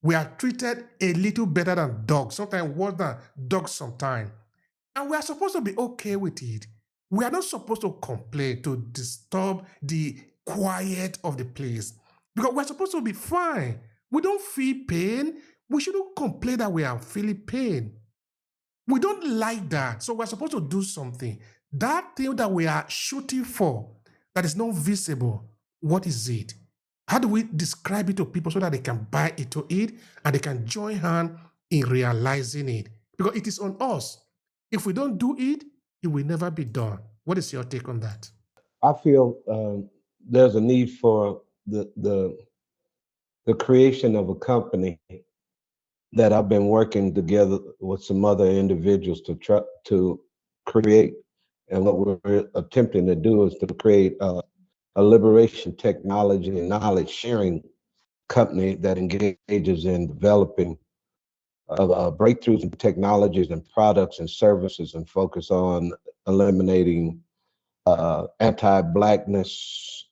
We are treated a little better than dogs, sometimes worse than dogs sometimes. And we are supposed to be okay with it. We are not supposed to complain to disturb the quiet of the place, because we're supposed to be fine. We don't feel pain. We shouldn't complain that we are feeling pain. We don't like that. So we're supposed to do something. That thing that we are shooting for, that is not visible, what is it? How do we describe it to people so that they can buy into it and they can join hand in realizing it? Because it is on us. If we don't do it, it will never be done. What is your take on that? I feel there's a need for the creation of a company that I've been working together with some other individuals to try to create. And what we're attempting to do is to create a liberation technology and knowledge sharing company that engages in developing breakthroughs in technologies and products and services, and focus on eliminating anti-blackness,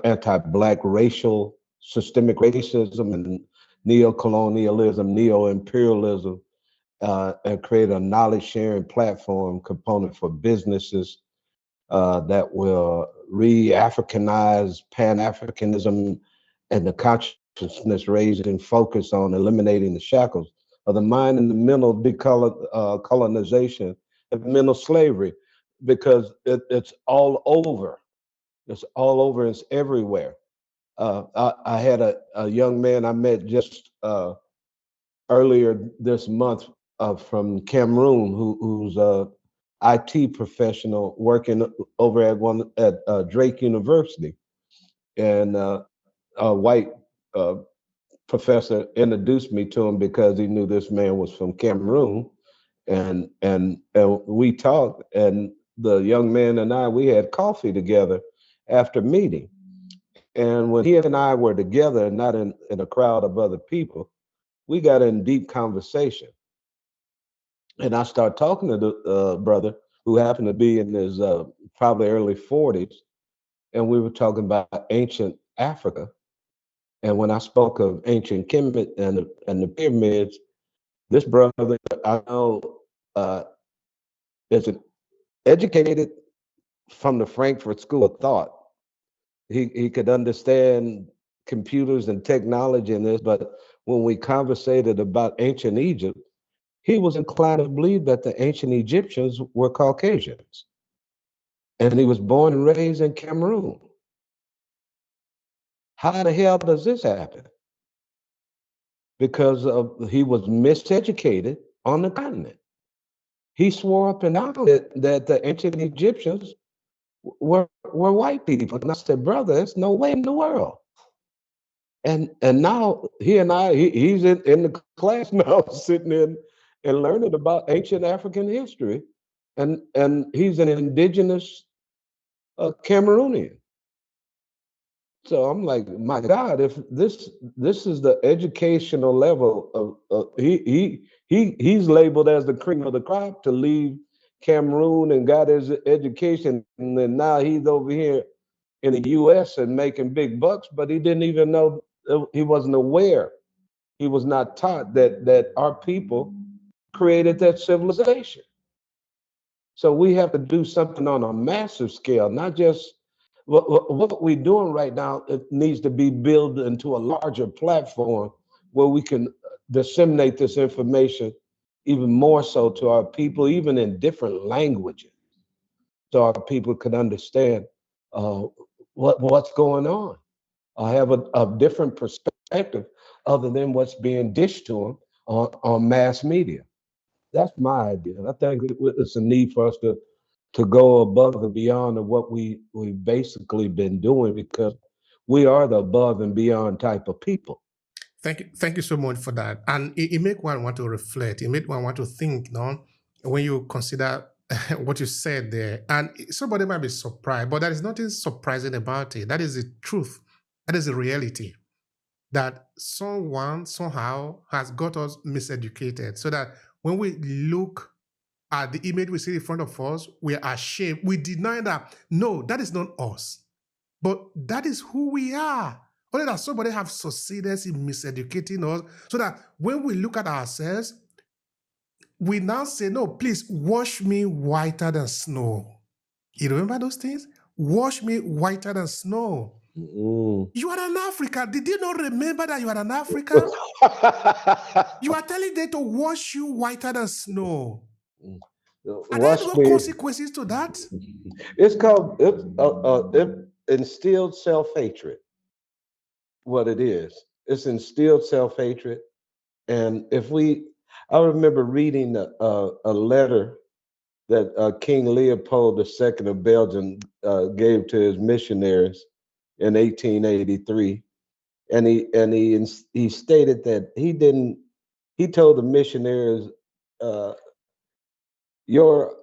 anti-black racial, systemic racism, and neo-colonialism, neo-imperialism, and create a knowledge sharing platform component for businesses that will re-Africanize Pan-Africanism and the consciousness raising focus on eliminating the shackles of the mind and the mental colonization and mental slavery, because it's all over. It's all over. It's everywhere. I had a young man I met just earlier this month from Cameroon who's a IT professional working over at Drake University, and a white professor introduced me to him because he knew this man was from Cameroon, and we talked, and the young man and we had coffee together after meeting. And when he and I were together, not in a crowd of other people, we got in deep conversation. And I started talking to the brother, who happened to be in his probably early 40s, and we were talking about ancient Africa. And when I spoke of ancient Kemet and the pyramids, this brother I know is educated from the Frankfurt School of Thought. He could understand computers and technology in this, but when we conversated about ancient Egypt, he was inclined to believe that the ancient Egyptians were Caucasians. And he was born and raised in Cameroon. How the hell does this happen? Because he was miseducated on the continent. He swore up and down that the ancient Egyptians were white people. And I said, brother, there's no way in the world. And now he and he's in the class now, sitting in and learning about ancient African history. And he's an indigenous Cameroonian. So I'm like, my God, if this is the educational level of he's labeled as the cream of the crop to leave Cameroon and got his education, and then now he's over here in the U.S. and making big bucks, but he didn't even know, he wasn't aware, he was not taught that our people created that civilization. So we have to do something on a massive scale, not just what we're doing right now. It needs to be built into a larger platform where we can disseminate this information even more so to our people, even in different languages, so our people can understand what's going on. I have a different perspective other than what's being dished to them on mass media. That's my idea. I think it's a need for us to go above and beyond of what we've basically been doing, because we are the above and beyond type of people. Thank you so much for that. And it make one want to reflect. It make one want to think, no, when you consider what you said there. And somebody might be surprised, but there is nothing surprising about it. That is the truth. That is the reality. That someone somehow has got us miseducated, so that when we look at the image we see in front of us, we are ashamed. We deny that, no, that is not us. But that is who we are. Only that somebody have succeeded in miseducating us, so that when we look at ourselves, we now say, no, please wash me whiter than snow. You remember those things? Wash me whiter than snow. You are an African. Did you not remember that you are an African? You are telling them to wash you whiter than snow. Are there no consequences to that? It's called it instilled self-hatred. What it is, it's instilled self-hatred. And I remember reading a letter that King Leopold II of Belgium gave to his missionaries in 1883, and he stated that he told the missionaries, your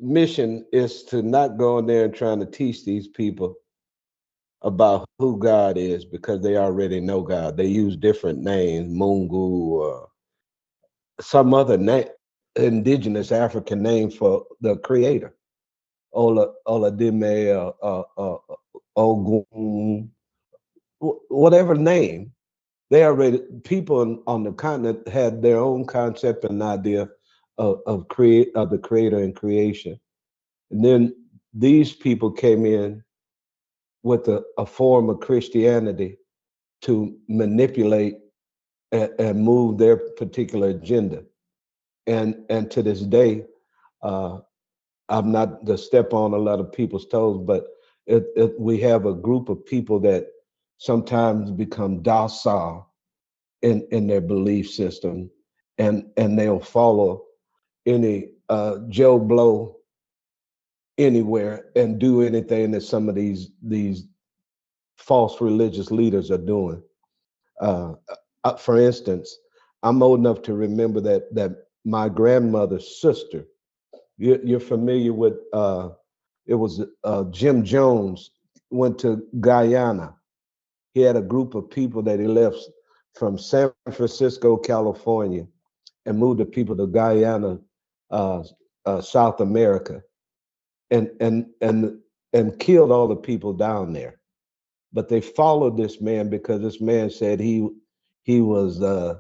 mission is to not go in there and trying to teach these people about who God is, because they already know God. They use different names, Mungu, some other name, indigenous African name for the creator. Oladime, Ogun, whatever name. They already, people on the continent had their own concept and idea of the creator and creation. And then these people came in with a form of Christianity to manipulate and move their particular agenda. And to this day, I'm not to step on a lot of people's toes, but we have a group of people that sometimes become docile in their belief system, and they'll follow any Joe Blow anywhere and do anything that some of these false religious leaders are doing. For instance, I'm old enough to remember that my grandmother's sister. You're familiar with it was Jim Jones went to Guyana. He had a group of people that he left from San Francisco, California, and moved the people to Guyana, South America, and killed all the people down there. But they followed this man because this man said he was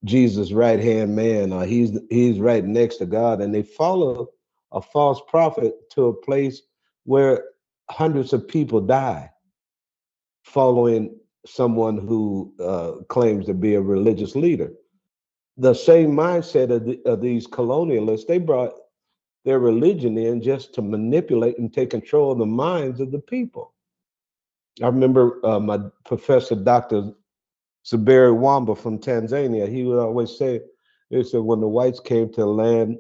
Jesus' right hand man, or he's right next to God, and they followed a false prophet to a place where hundreds of people die, following someone who claims to be a religious leader. The same mindset of these colonialists, they brought their religion in just to manipulate and take control of the minds of the people. I remember my professor, Dr. Obehi Ewanfoh from Tanzania, he would always say, he said, when the whites came to the land,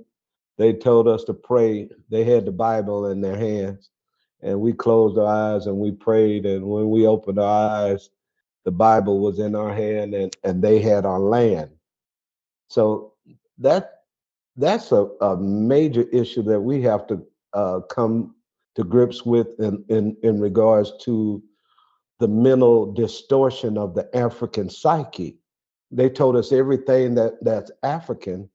they told us to pray. They had the Bible in their hands, and we closed our eyes and we prayed. And when we opened our eyes, the Bible was in our hand, and they had our land. So that's a major issue that we have to come to grips with in regards to the mental distortion of the African psyche. They told us everything that's African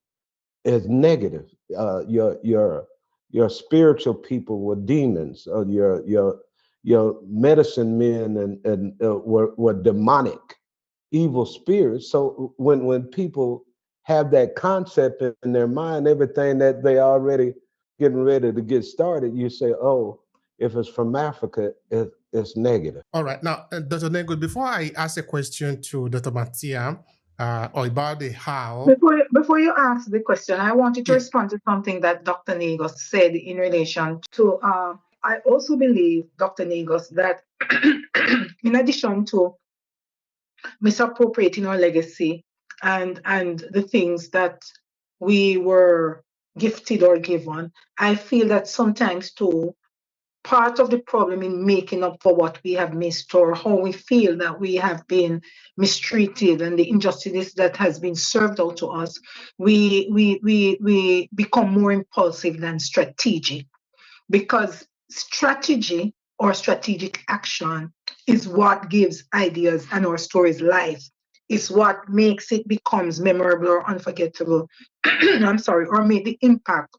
is negative. Your spiritual people were demons, or your medicine men and were demonic, evil spirits. So when people have that concept in their mind, everything that they already getting ready to get started, you say, oh, if it's from Africa, it's negative. All right. Now, Dr. Nego, before I ask a question to Dr. Mattia or about the how. Before you ask the question, I wanted to respond to something that Dr. Nagos said in relation to, I also believe, Dr. Nagos, that in addition to misappropriating our legacy and the things that we were gifted or given, I feel that sometimes too, part of the problem in making up for what we have missed, or how we feel that we have been mistreated and the injustice that has been served out to us, we become more impulsive than strategic, because strategy or strategic action is what gives ideas and our stories life. is what makes it becomes memorable or unforgettable. I'm sorry, or make the impact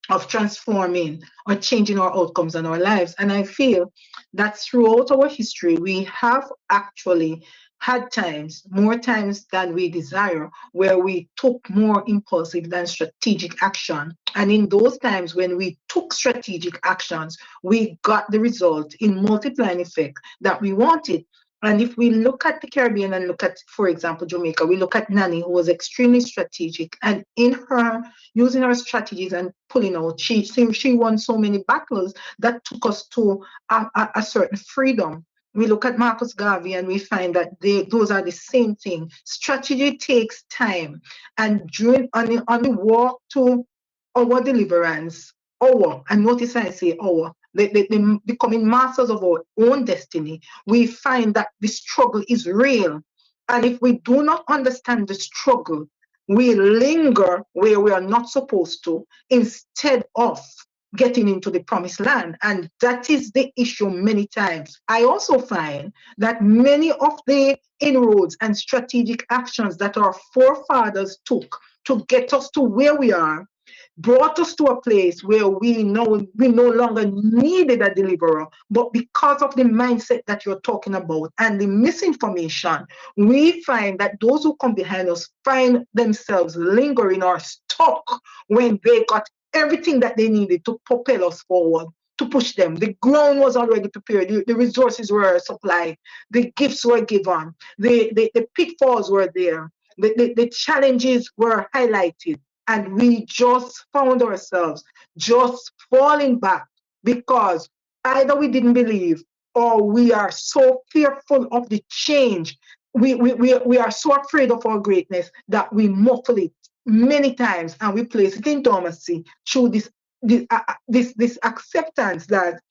of transforming or changing our outcomes and our lives. And I feel that throughout our history, we have actually had times, more times than we desire, where we took more impulsive than strategic action. And in those times when we took strategic actions, we got the result in multiplying effect that we wanted. And if we look at the Caribbean and look at, for example, Jamaica, we look at Nani, who was extremely strategic. And in her using her strategies and pulling out, she won so many battles that took us to a certain freedom. We look at Marcus Garvey and we find that those are the same thing. Strategy takes time. And during on the walk to our deliverance, and notice I say the becoming masters of our own destiny, we find that the struggle is real. And if we do not understand the struggle, we linger where we are not supposed to instead of getting into the promised land. And that is the issue many times. I also find that many of the inroads and strategic actions that our forefathers took to get us to where we are brought us to a place where we no longer needed a deliverer, but because of the mindset that you're talking about and the misinformation, we find that those who come behind us find themselves lingering or stuck when they got everything that they needed to propel us forward, to push them. The ground was already prepared, the resources were supplied, the gifts were given, the pitfalls were there, the challenges were highlighted. And we just found ourselves just falling back because either we didn't believe or we are so fearful of the change. We are so afraid of our greatness that we muffle it many times and we place it in dormancy through this acceptance that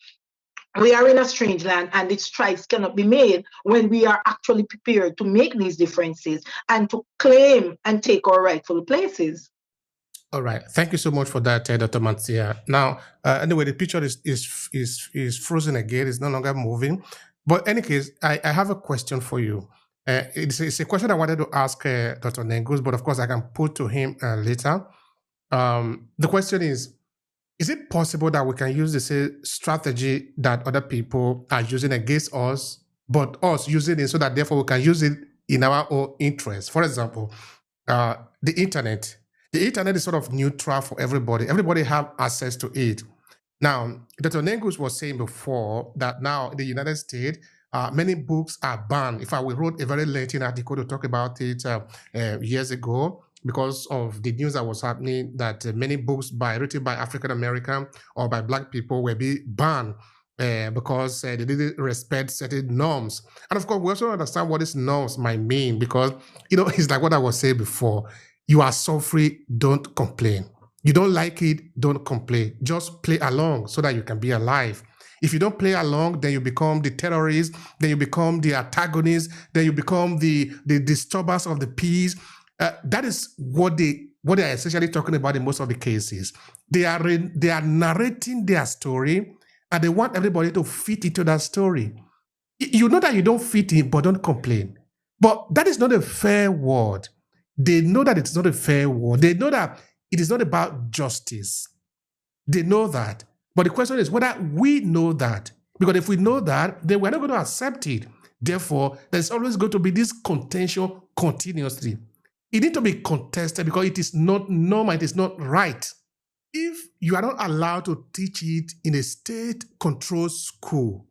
we are in a strange land and the strikes cannot be made when we are actually prepared to make these differences and to claim and take our rightful places. All right. Thank you so much for that, Dr. Mantia. Now, anyway, the picture is frozen again. It's no longer moving. But in any case, I have a question for you. It's a question I wanted to ask Dr. Nengus, but of course I can put to him later. The question is it possible that we can use the same strategy that other people are using against us, but us using it so that therefore we can use it in our own interest? For example, the internet. The internet is sort of neutral for everybody. Everybody have access to it. Now, Dr. Nengus was saying before that now in the United States, many books are banned. In fact, we wrote a very lengthy article to talk about it years ago because of the news that was happening that many books written by African American or by Black people were being banned because they didn't respect certain norms. And of course, we also understand what these norms might mean because, it's like what I was saying before. You are suffering, don't complain. You don't like it, don't complain. Just play along so that you can be alive. If you don't play along, then you become the terrorist, then you become the antagonist, then you become the disturbers of the peace. That is what they are essentially talking about in most of the cases. They are narrating their story and they want everybody to fit into that story. You know that you don't fit in, but don't complain. But that is not a fair word. They know that it's not a fair word. They know that it is not about justice. They know that. But the question is whether we know that. Because if we know that, then we're not going to accept it. Therefore, there's always going to be this contention continuously. It needs to be contested because it is not normal, it is not right. If you are not allowed to teach it in a state-controlled school,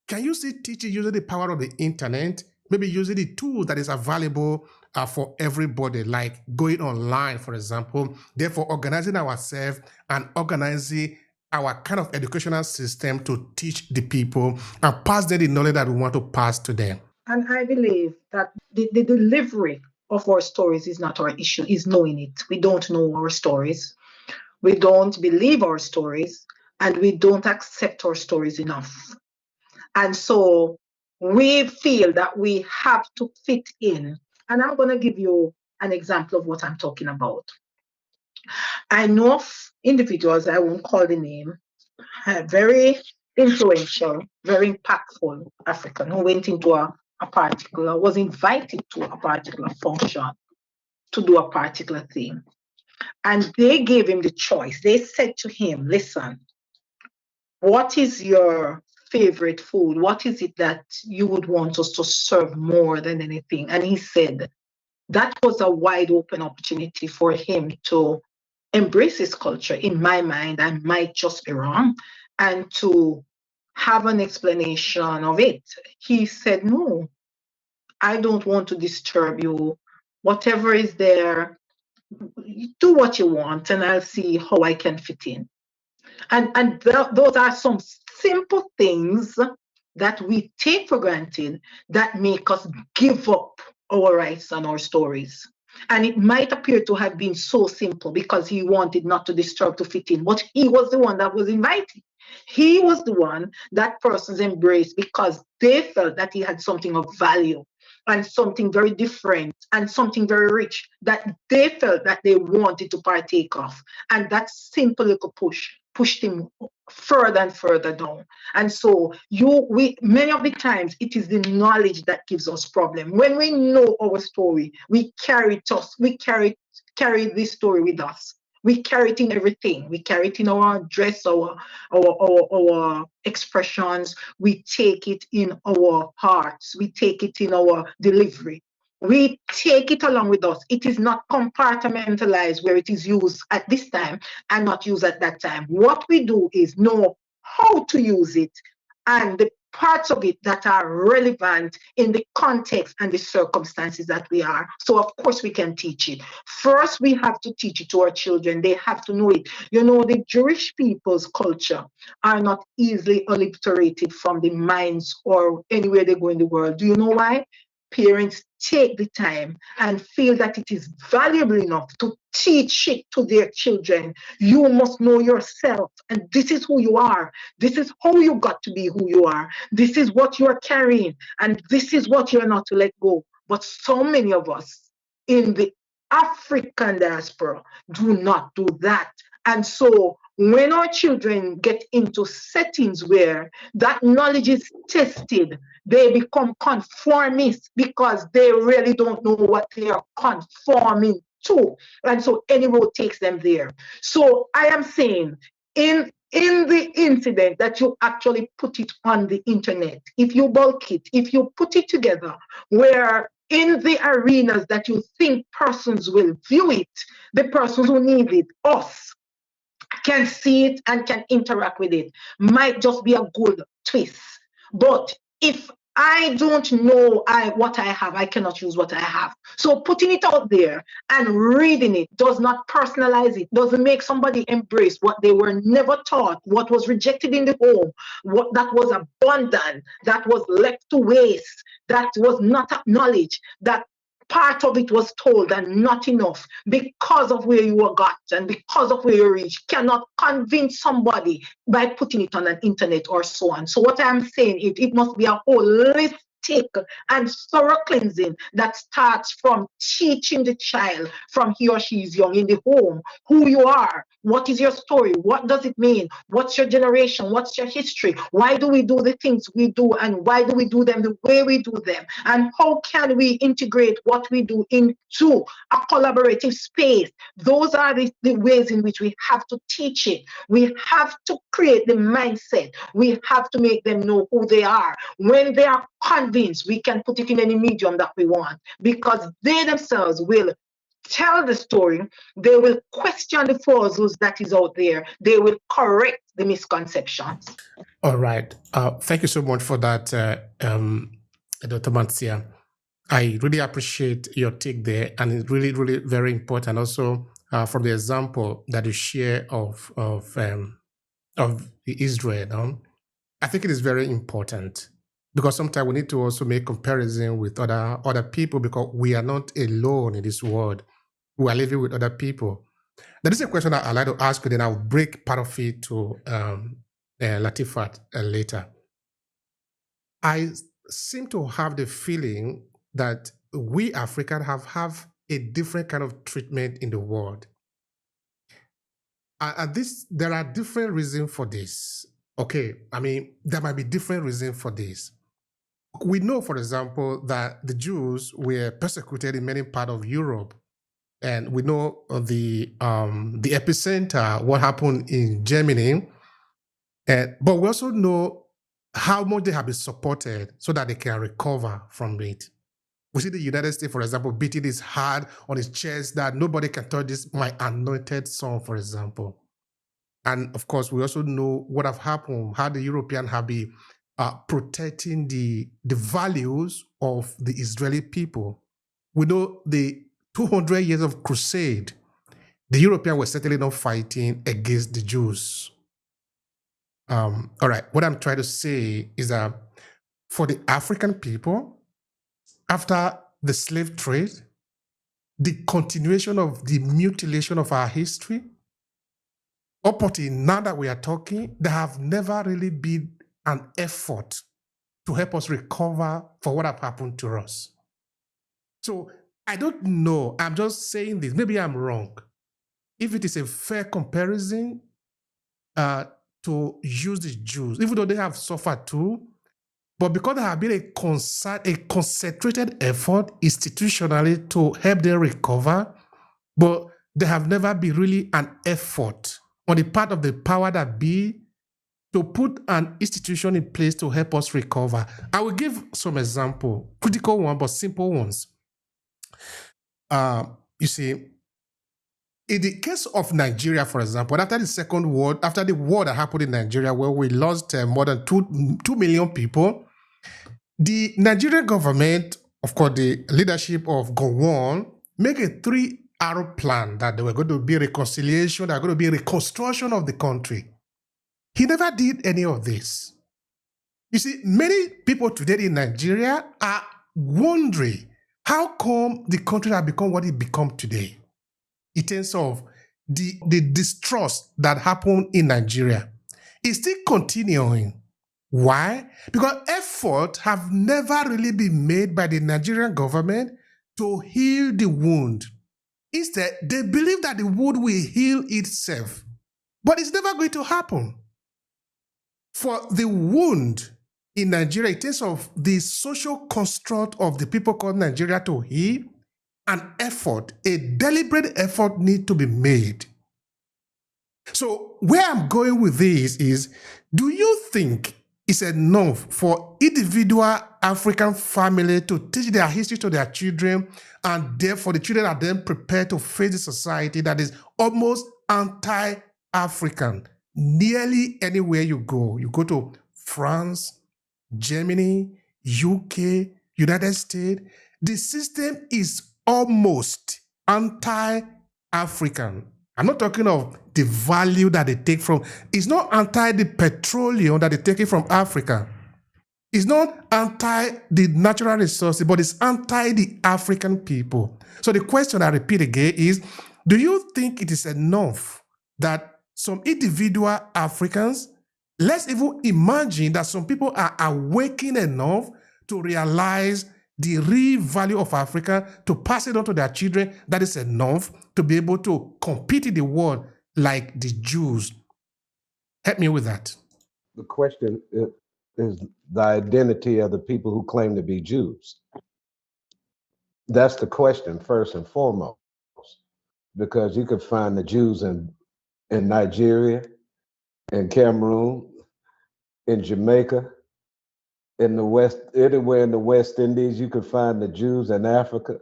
can you still teach it using the power of the internet? Maybe using the tool that is available for everybody, like going online, for example. Therefore, organizing ourselves and organizing our kind of educational system to teach the people and pass them the knowledge that we want to pass to them. And I believe that the delivery of our stories is not our issue, is knowing it. We don't know our stories. We don't believe our stories, and we don't accept our stories enough. And so we feel that we have to fit in. And I'm going to give you an example of what I'm talking about. I know of individuals, I won't call the name, very influential, very impactful African who went into a was invited to a particular function to do a particular thing. And they gave him the choice. They said to him, listen, what is your favorite food? What is it that you would want us to serve more than anything? And he said that was a wide open opportunity for him to embrace his culture. In my mind, I might just be wrong, and to have an explanation of it. He said, no, I don't want to disturb you. Whatever is there, do what you want, and I'll see how I can fit in. And those are some simple things that we take for granted that make us give up our rights and our stories. And it might appear to have been so simple because he wanted not to disturb, to fit in, but he was the one that was invited. He was the one that persons embraced because they felt that he had something of value and something very different and something very rich that they felt that they wanted to partake of. And that simple little push pushed him further and further down. And so many of the times it is the knowledge that gives us problem. When we know our story, we carry this story with us. We carry it in everything. We carry it in our dress, our expressions. We take it in our hearts. We take it in our delivery. We take it along with us. It is not compartmentalized where it is used at this time and not used at that time. What we do is know how to use it and the parts of it that are relevant in the context and the circumstances that we are. So of course we can teach it. First, we have to teach it to our children. They have to know it. You know, the Jewish people's culture are not easily obliterated from the minds or anywhere they go in the world. Do you know why? Parents take the time and feel that it is valuable enough to teach it to their children. You must know yourself, and this is who you are. This is how you got to be who you are. This is what you are carrying, and this is what you're not to let go. But so many of us in the African diaspora do not do that. And so when our children get into settings where that knowledge is tested, they become conformists because they really don't know what they are conforming to. And so any road takes them there. So I am saying in the incident that you actually put it on the internet, if you bulk it, if you put it together where in the arenas that you think persons will view it, the persons who need it, us, can see it and can interact with it, might just be a good twist. But if I don't know what I have, I cannot use what I have. So putting it out there and reading it does not personalize it, doesn't make somebody embrace what they were never taught, what was rejected in the home, what that was abundant, that was left to waste, that was not acknowledged, that part of it was told and not enough because of where you were got and because of where you reached cannot convince somebody by putting it on an internet or so on. So what I'm saying is it must be a holistic and thorough cleansing that starts from teaching the child from he or she is young in the home who you are. What is your story? What does it mean? What's your generation? What's your history? Why do we do the things we do and why do we do them the way we do them? And how can we integrate what we do into a collaborative space? Those are the ways in which we have to teach it. We have to create the mindset. We have to make them know who they are. When they are convinced, we can put it in any medium that we want because they themselves will tell the story. They will question the falsehoods that is out there. They will correct the misconceptions. All right. Thank you so much for that, Dr. Matsia. I really appreciate your take there, and it's really, really very important. Also, from the example that you share of Israel, I think it is very important because sometimes we need to also make comparison with other people because we are not alone in this world. We are living with other people. There is a question that I'd like to ask you, then I'll break part of it to Latifat later. I seem to have the feeling that we Africans have a different kind of treatment in the world. And there are different reasons for this. Okay, I mean, there might be different reasons for this. We know, for example, that the Jews were persecuted in many parts of Europe, and we know the epicenter, what happened in Germany, but we also know how much they have been supported so that they can recover from it. We see the United States, for example, beating his heart on his chest that nobody can touch this, my anointed son, for example. And of course, we also know what have happened, how the Europeans have been protecting the values of the Israeli people. We know the 200 years of crusade, the Europeans were certainly not fighting against the Jews. All right, what I'm trying to say is that for the African people, after the slave trade, the continuation of the mutilation of our history, up until now that we are talking, there have never really been an effort to help us recover for what have happened to us. So I don't know, I'm just saying this, maybe I'm wrong. If it is a fair comparison to use the Jews, even though they have suffered too, but because there have been a concentrated effort institutionally to help them recover, but there have never been really an effort on the part of the power that be to put an institution in place to help us recover. I will give some example, critical ones, but simple ones. You see, in the case of Nigeria, for example, after the war that happened in Nigeria, where we lost more than 2 million people, the Nigerian government, of course, the leadership of Gowon, make a 3-arrow plan that there were going to be reconciliation, there were going to be reconstruction of the country. He never did any of this. You see, many people today in Nigeria are wondering how come the country has become what it become today in terms of the distrust that happened in Nigeria. It's still continuing. Why? Because efforts have never really been made by the Nigerian government to heal the wound. Instead, they believe that the wound will heal itself. But it's never going to happen. For the wound in Nigeria, in terms of the social construct of the people called Nigeria to heal, an effort, a deliberate effort needs to be made. So where I'm going with this is, do you think it's enough for individual African family to teach their history to their children, and therefore the children are then prepared to face a society that is almost anti-African? Nearly anywhere you go to France, Germany, UK, United States, the system is almost anti-African. I'm not talking of the value that they take from, it's not anti the petroleum that they take it from Africa. It's not anti the natural resources, but it's anti the African people. So the question I repeat again is, do you think it is enough that some individual Africans, let's even imagine that some people are awakened enough to realize the real value of Africa, to pass it on to their children, that is enough to be able to compete in the world like the Jews? Help me with that. The question is the identity of the people who claim to be Jews. That's the question first and foremost, because you could find the Jews in Nigeria, in Cameroon, in Jamaica, in the West, anywhere in the West Indies. You could find the Jews in Africa.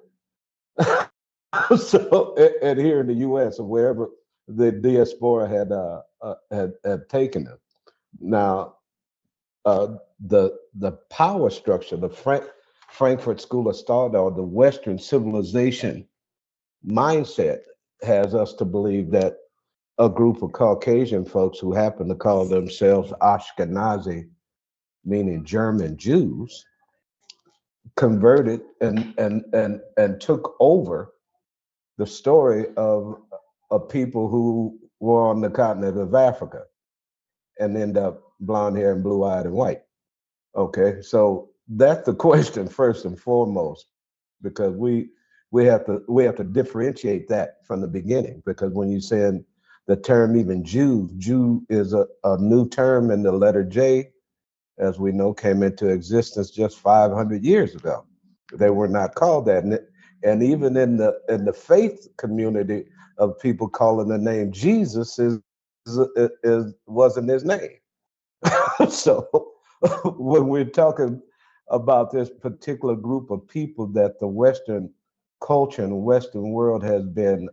So, and here in the U.S. or wherever the diaspora had taken them. Now, the power structure, the Frankfurt School of Thought, or the Western civilization mindset, has us to believe that a group of Caucasian folks who happen to call themselves Ashkenazi, meaning German Jews, converted and took over the story of people who were on the continent of Africa and end up blonde hair and blue-eyed and white. Okay, so that's the question first and foremost, because we have to differentiate that from the beginning. Because when you're saying the term even Jew is a new term in the letter J, as we know, came into existence just 500 years ago. They were not called that. And even in the faith community of people calling the name Jesus wasn't his name. So when we're talking about this particular group of people that the Western culture and Western world has been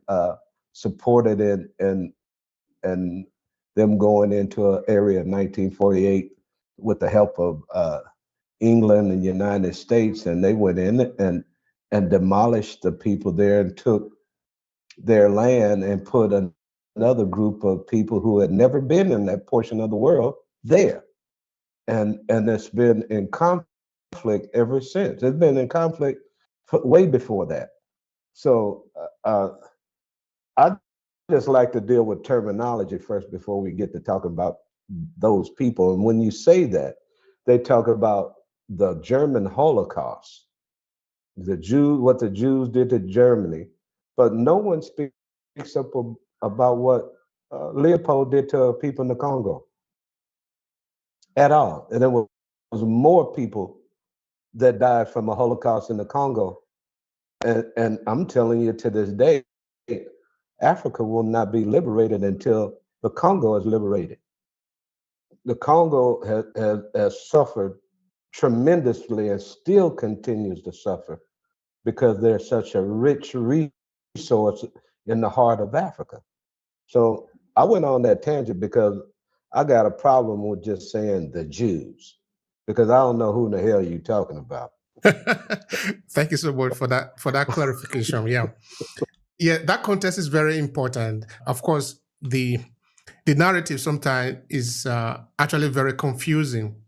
supported in and them going into an area in 1948 with the help of England and United States, and they went in and demolished the people there and took their land and put another group of people who had never been in that portion of the world there. And it's been in conflict ever since. It's been in conflict way before that. So I just like to deal with terminology first before we get to talking about those people. And when you say that, they talk about the German Holocaust, what the Jews did to Germany, but no one speaks up about what Leopold did to people in the Congo at all. And there was more people that died from the Holocaust in the Congo. And I'm telling you, to this day, Africa will not be liberated until the Congo is liberated. The Congo has suffered tremendously and still continues to suffer because there's such a rich resource in the heart of Africa. So I went on that tangent because I got a problem with just saying the Jews, because I don't know who in the hell you're talking about. Thank you so much for that clarification. Yeah, that context is very important. Of course, the narrative sometimes is actually very confusing.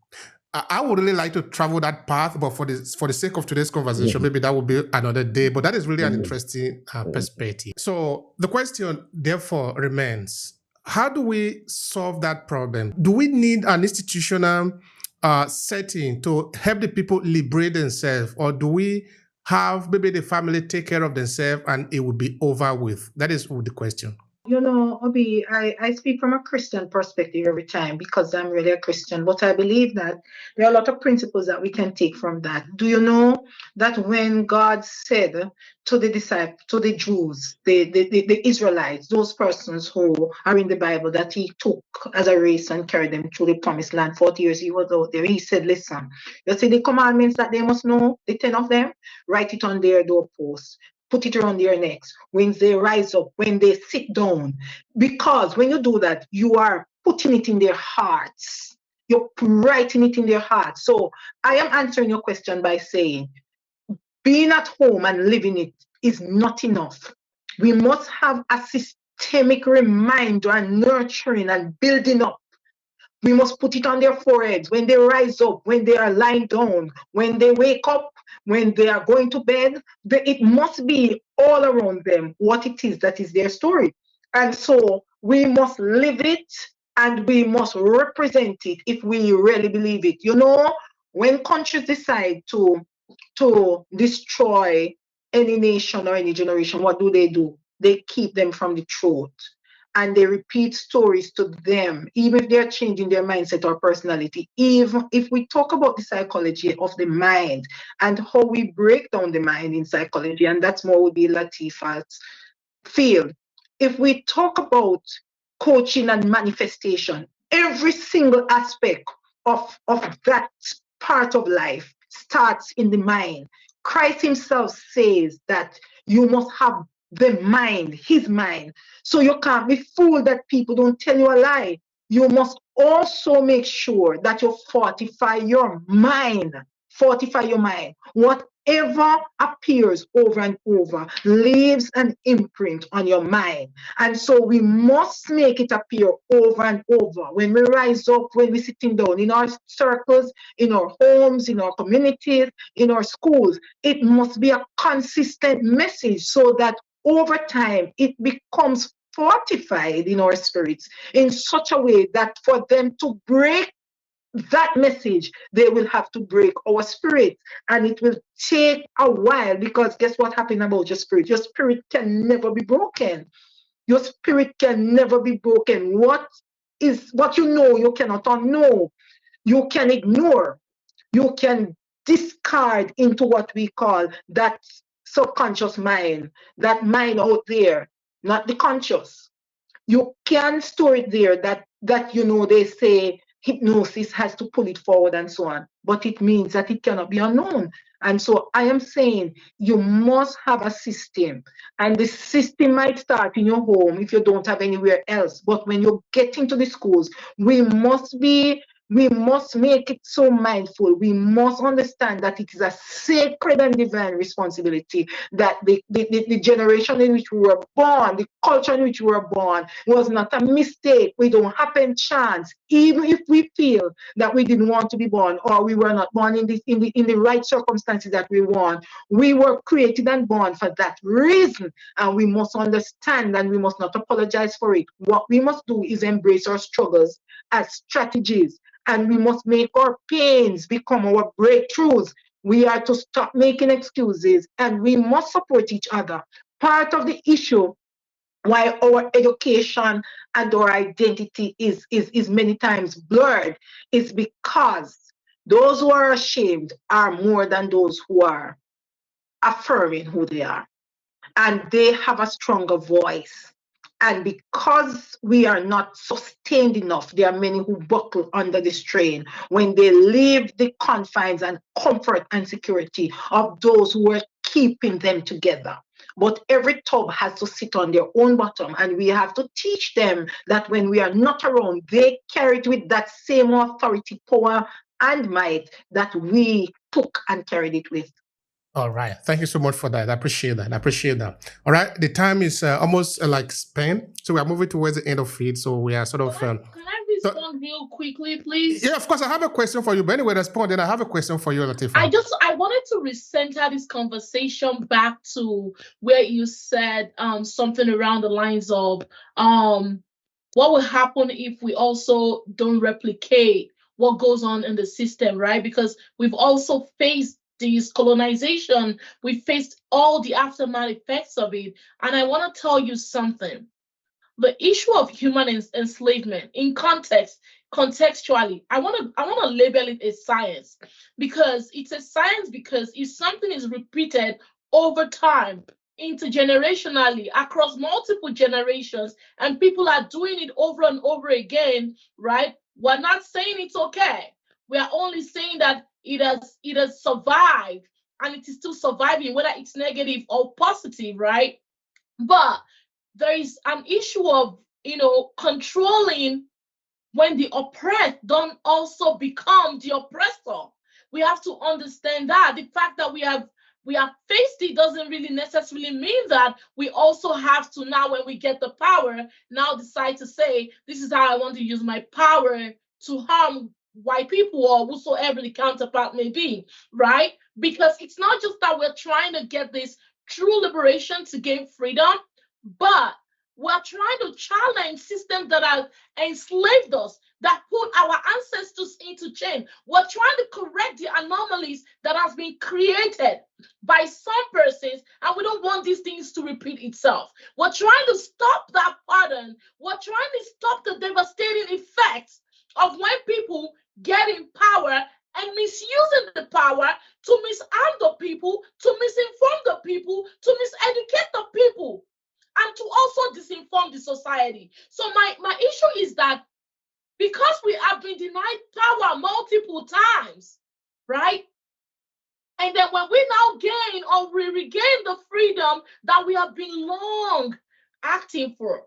I would really like to travel that path, but for the sake of today's conversation, maybe that will be another day. But that is really an interesting perspective. So the question, therefore, remains: how do we solve that problem? Do we need an institutional setting to help the people liberate themselves, or do we have maybe the family take care of themselves and it will be over with? That is the question. You know, Obi, I speak from a Christian perspective every time because I'm really a Christian, but I believe that there are a lot of principles that we can take from that. Do you know that when God said to the disciples, to the Jews, the Israelites, those persons who are in the Bible that he took as a race and carried them through the promised land, 40 years he was out there, he said, listen, you see the commandments that they must know, the 10 of them, write it on their doorposts. Put it around their necks when they rise up, when they sit down. Because when you do that, you are putting it in their hearts. You're writing it in their hearts. So I am answering your question by saying, being at home and living it is not enough. We must have a systemic reminder and nurturing and building up. We must put it on their foreheads when they rise up, when they are lying down, when they wake up, when they are going to bed. It must be all around them what it is that is their story. And so we must live it and we must represent it if we really believe it. You know, when countries decide to destroy any nation or any generation, what do? They keep them from the truth. And they repeat stories to them, even if they're changing their mindset or personality. Even if we talk about the psychology of the mind and how we break down the mind in psychology, and that's more would be Latifa's field. If we talk about coaching and manifestation, every single aspect of that part of life starts in the mind. Christ himself says that you must have the mind, his mind. So you can't be fooled that people don't tell you a lie. You must also make sure that you fortify your mind. Fortify your mind. Whatever appears over and over leaves an imprint on your mind. And so we must make it appear over and over. When we rise up, when we're sitting down in our circles, in our homes, in our communities, in our schools, it must be a consistent message so that over time it becomes fortified in our spirits in such a way that for them to break that message, they will have to break our spirit, and it will take a while, because guess what happened about your spirit? Your spirit can never be broken. Your spirit can never be broken. What you know, you cannot unknow. you can ignore, you can discard into what we call that subconscious mind, that mind out there, not the conscious. You can store it there, that they say hypnosis has to pull it forward and so on, but it means that it cannot be unknown. And so I am saying you must have a system, and the system might start in your home if you don't have anywhere else. But when you get into the schools, we must make it so mindful. We must understand that it is a sacred and divine responsibility, that the generation in which we were born, the culture in which we were born, was not a mistake. We don't happen chance. Even if we feel that we didn't want to be born, or we were not born in the right circumstances that we want, we were created and born for that reason. And we must understand, and we must not apologize for it. What we must do is embrace our struggles as strategies, and we must make our pains become our breakthroughs. We are to stop making excuses, and we must support each other. Part of the issue why our education and our identity is many times blurred is because those who are ashamed are more than those who are affirming who they are, and they have a stronger voice. And because we are not sustained enough, there are many who buckle under the strain when they leave the confines and comfort and security of those who are keeping them together. But every tub has to sit on their own bottom, and we have to teach them that when we are not around, they carry it with that same authority, power, and might that we took and carried it with. All right. Thank you so much for that. I appreciate that. I appreciate that. All right. The time is almost like spent. So we are moving towards the end of it. So we are sort of. Can I respond real quickly, please? Yeah, of course. I have a question for you. But anyway, respond. Then I have a question for you, Latifah. I wanted to recenter this conversation back to where you said something around the lines of what will happen if we also don't replicate what goes on in the system, right? Because we've also faced this colonization, we faced all the aftermath effects of it. And I want to tell you something. The issue of human enslavement in contextually, I want to label it as science, because it's a science, because if something is repeated over time, intergenerationally, across multiple generations, and people are doing it over and over again, right? We're not saying it's okay. We are only saying that it has survived, and it is still surviving, whether it's negative or positive, right? But there is an issue of controlling when the oppressed don't also become the oppressor. We have to understand that the fact that we have faced it doesn't really necessarily mean that we also have to now, when we get the power, now decide to say, this is how I want to use my power to harm white people or whosoever the counterpart may be, right? Because it's not just that we're trying to get this true liberation to gain freedom, but we're trying to challenge systems that have enslaved us, that put our ancestors into chain. We're trying to correct the anomalies that have been created by some persons, and we don't want these things to repeat itself. We're trying to stop that pattern. We're trying to stop the devastating effects of when people get in power and misusing the power to misarm the people, to misinform the people, to miseducate the people, and to also disinform the society. So my issue is that because we have been denied power multiple times, right? And then when we now gain or we regain the freedom that we have been long acting for,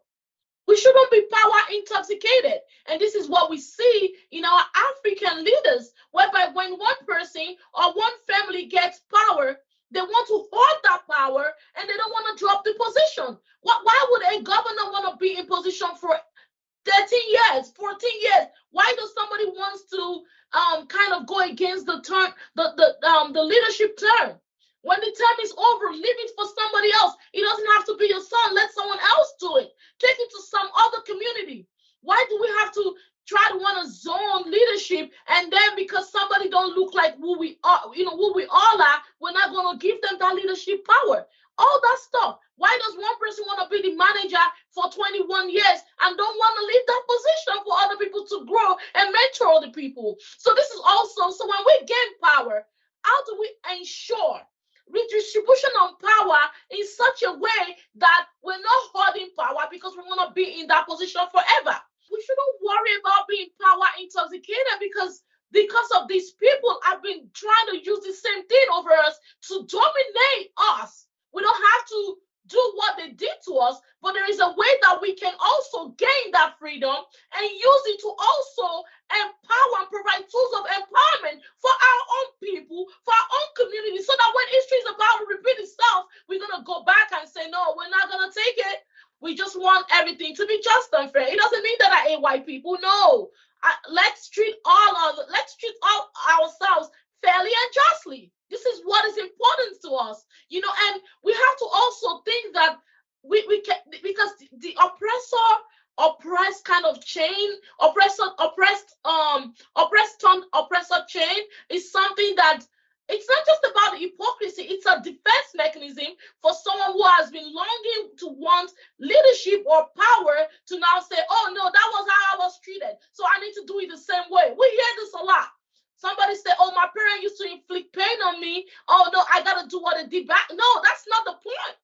we shouldn't be power intoxicated. And this is what we see in our African leaders, whereby when one person or one family gets power, they want to hold that power and they don't want to drop the position. Why would a governor want to be in position for 13 years, 14 years? Why does somebody wants to kind of go against the leadership term? When the term is over, leave it for somebody else. It doesn't have to be your son. Let someone else do it. Take it to some other community. Why do we have to try to want to zone leadership, and then because somebody don't look like who we are, who we all are, we're not going to give them that leadership power? All that stuff. Why does one person want to be the manager for 21 years and don't want to leave that position for other people to grow and mentor other people? So this is also, so when we gain power, how do we ensure redistribution of power in such a way that we're not holding power because we want to be in that position forever? We shouldn't worry about being power intoxicated because of these people have been trying to use the same thing over us to dominate us. We don't have to do what they did to us, but there is a way that we can also gain that freedom and use it to also empower and provide tools of empowerment for our own people, for our own community, so that when history is about to repeat itself, we're going to go back and say, no, we're not going to take it. We just want everything to be just and fair. It doesn't mean that I hate white people. No, let's treat all ourselves fairly and justly. This is what is important to us, and we have to also think that we can, because the oppressed kind of chain, oppressor chain is something that it's not just about the hypocrisy, it's a defense mechanism for someone who has been longing to want leadership or power to now say, oh no, that was how I was treated, so I need to do it the same way. We hear this a lot. Somebody say, oh, my parents used to inflict pain on me. Oh no, I gotta do what they did back. No, that's not the point.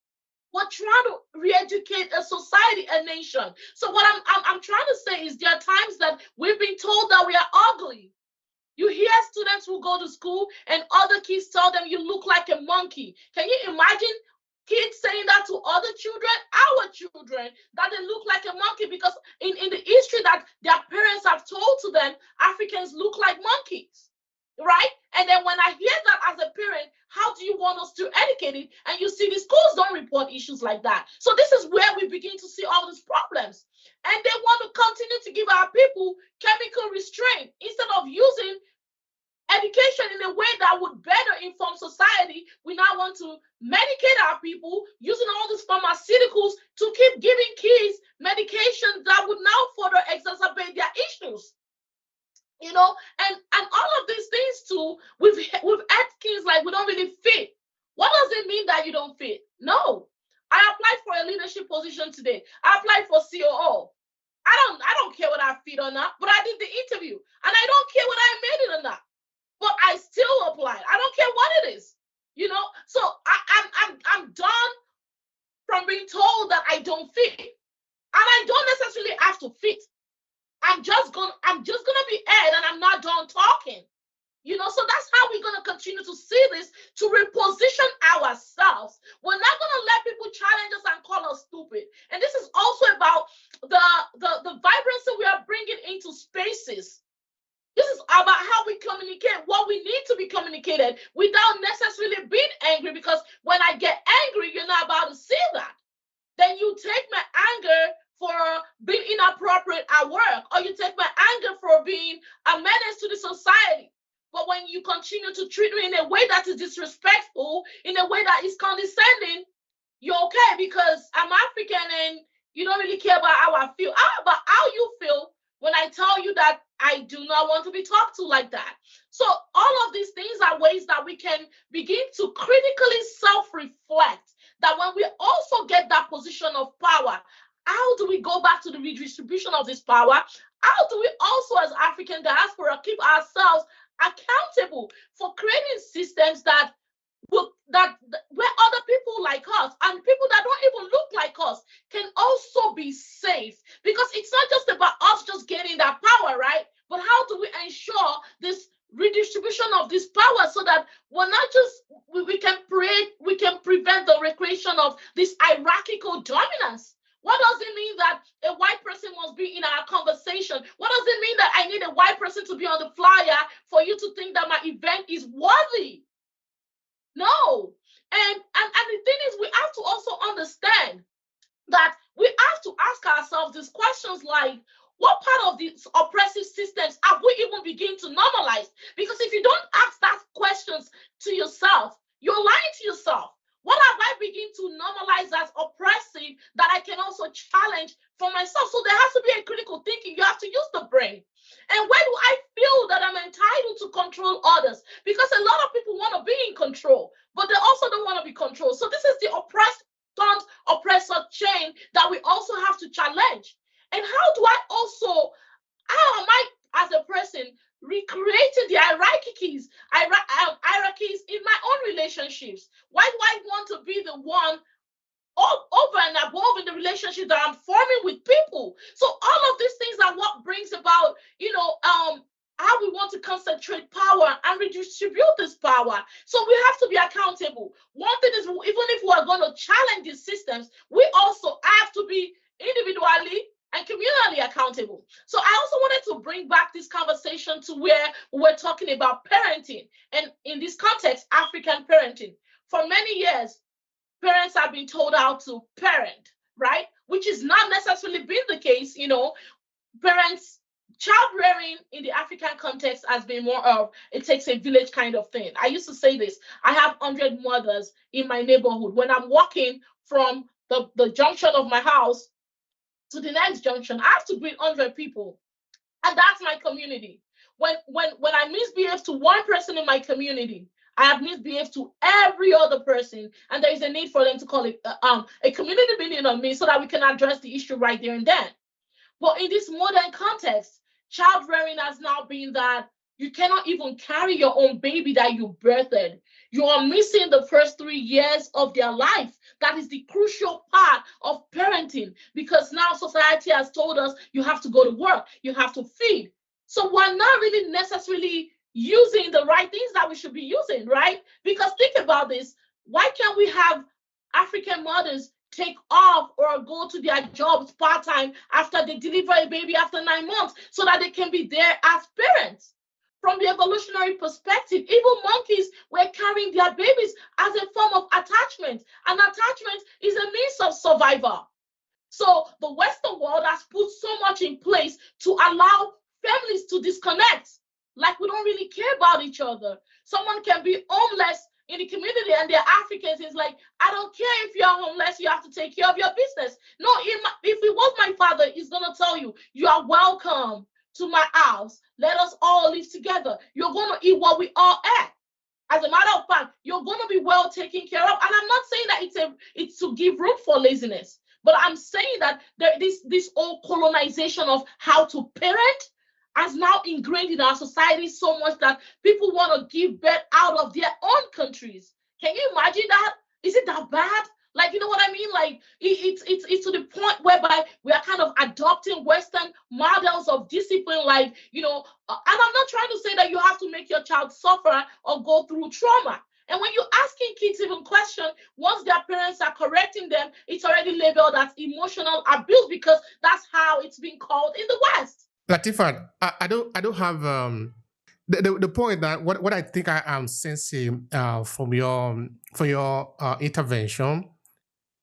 We're trying to re-educate a society, a nation. So what I'm trying to say is there are times that we've been told that we are ugly. You hear students who go to school and other kids tell them you look like a monkey. Can you imagine kids saying that to other children, our children, that they look like a monkey? Because in the history that their parents have told to them, Africans look like monkeys, right? And then when I hear that as a parent, how do you want us to educate it? And you see the schools don't report issues like that. So this is where we begin to see all these problems. And they want to continue to give our people chemical restraint instead of using education in a way that would better inform society. We now want to medicate our people using all these pharmaceuticals to keep giving kids medications that would now further exacerbate their issues. And all of these things too, we've had kids like we don't really fit. What does it mean that you don't fit? No. I applied for a leadership position today. I applied for COO. I don't care what I fit or not, but I did the interview, and I don't care whether I made it or not. But I still applied. I don't care what it is, So I'm done from being told that I don't fit, and I don't necessarily have to fit. I'm just gonna be aired, and I'm not done talking, So that's how we're gonna continue to see this, to reposition ourselves. We're not gonna let people challenge us and call us stupid. And this is also about the vibrancy we are bringing into spaces. This is about how we communicate what we need to be communicated without necessarily being angry, because when I get angry, you're not about to see that. Then you take my anger for being inappropriate at work, or you take my anger for being a menace to the society. But when you continue to treat me in a way that is disrespectful, in a way that is condescending, you're okay because I'm African and you don't really care about how I feel. How about how you feel when I tell you that I do not want to be talked to like that? So all of these things are ways that we can begin to critically self-reflect, that when we also get that position of power, how do we go back to the redistribution of this power? How do we also, as African diaspora, keep ourselves accountable for creating systems that where other people like us and people that don't even look like us can also be safe? Because it's not just about us just getting that power, right? But how do we ensure this redistribution of this power so that we're not just we can prevent the recreation of this hierarchical dominance? What does it mean that a white person must be in our conversation? What does it mean that I need a white person to be on the flyer for you to think that my event is worthy? No. And the thing is, we have to also understand that we have to ask ourselves these questions like, what part of these oppressive systems have we even begin to normalize? Because if you don't ask that questions to yourself, you're lying to yourself. What have I begin to normalize as oppressive that I can also challenge for myself? So there has to be a critical thinking. You have to use the brain. And where do I feel that I'm entitled to control others? Because a lot of people want to be in control, but they also don't want to be controlled. So this is the oppressed oppressor chain that we also have to challenge. And how am I as a person recreating the hierarchies in my own relationships? Why do I want to be the one over and above in the relationship that I'm forming with people? So all of these things are what brings about, how we want to concentrate power and redistribute this power. So we have to be accountable. One thing is, even if we are going to challenge these systems, we also have to be individually and communally accountable. So I also wanted to bring back this conversation to where we're talking about parenting, and in this context, African parenting. For many years, parents have been told how to parent, right? Which is not necessarily been the case. Child rearing in the African context has been more of it takes a village kind of thing. I used to say this: I have 100 mothers in my neighborhood. When I'm walking from the junction of my house to the next junction, I have to greet 100 people, and that's my community. When I misbehave to one person in my community, I have misbehaved to every other person, and there is a need for them to call it a community meeting on me so that we can address the issue right there and then. But in this modern context, child rearing has now been that you cannot even carry your own baby that you birthed. You are missing the first 3 years of their life. That is the crucial part of parenting, because now society has told us you have to go to work, you have to feed. So we're not really necessarily using the right things that we should be using, right? Because think about this. Why can't we have African mothers take off or go to their jobs part-time after they deliver a baby after 9 months so that they can be there as parents? From the evolutionary perspective, even monkeys were carrying their babies as a form of attachment. And attachment is a means of survival. So the Western world has put so much in place to allow families to disconnect. Like we don't really care about each other. Someone can be homeless in the community and they're Africans. It's like, I don't care if you're homeless, you have to take care of your business. No, if it was my father, he's going to tell you, you are welcome to my house. Let us all live together. You're going to eat what we all eat. As a matter of fact, you're going to be well taken care of. And I'm not saying that it's to give room for laziness, but I'm saying that this whole colonization of how to parent has now ingrained in our society so much that people want to give birth out of their own countries. Can you imagine that? Is it that bad? Like, you know what I mean? Like, it's to the point whereby we are kind of adopting Western models of discipline, like, and I'm not trying to say that you have to make your child suffer or go through trauma. And when you're asking kids even question, once their parents are correcting them, it's already labeled as emotional abuse because that's how it's been called in the West. Latifah, I don't have the point that what I think I am sensing from your intervention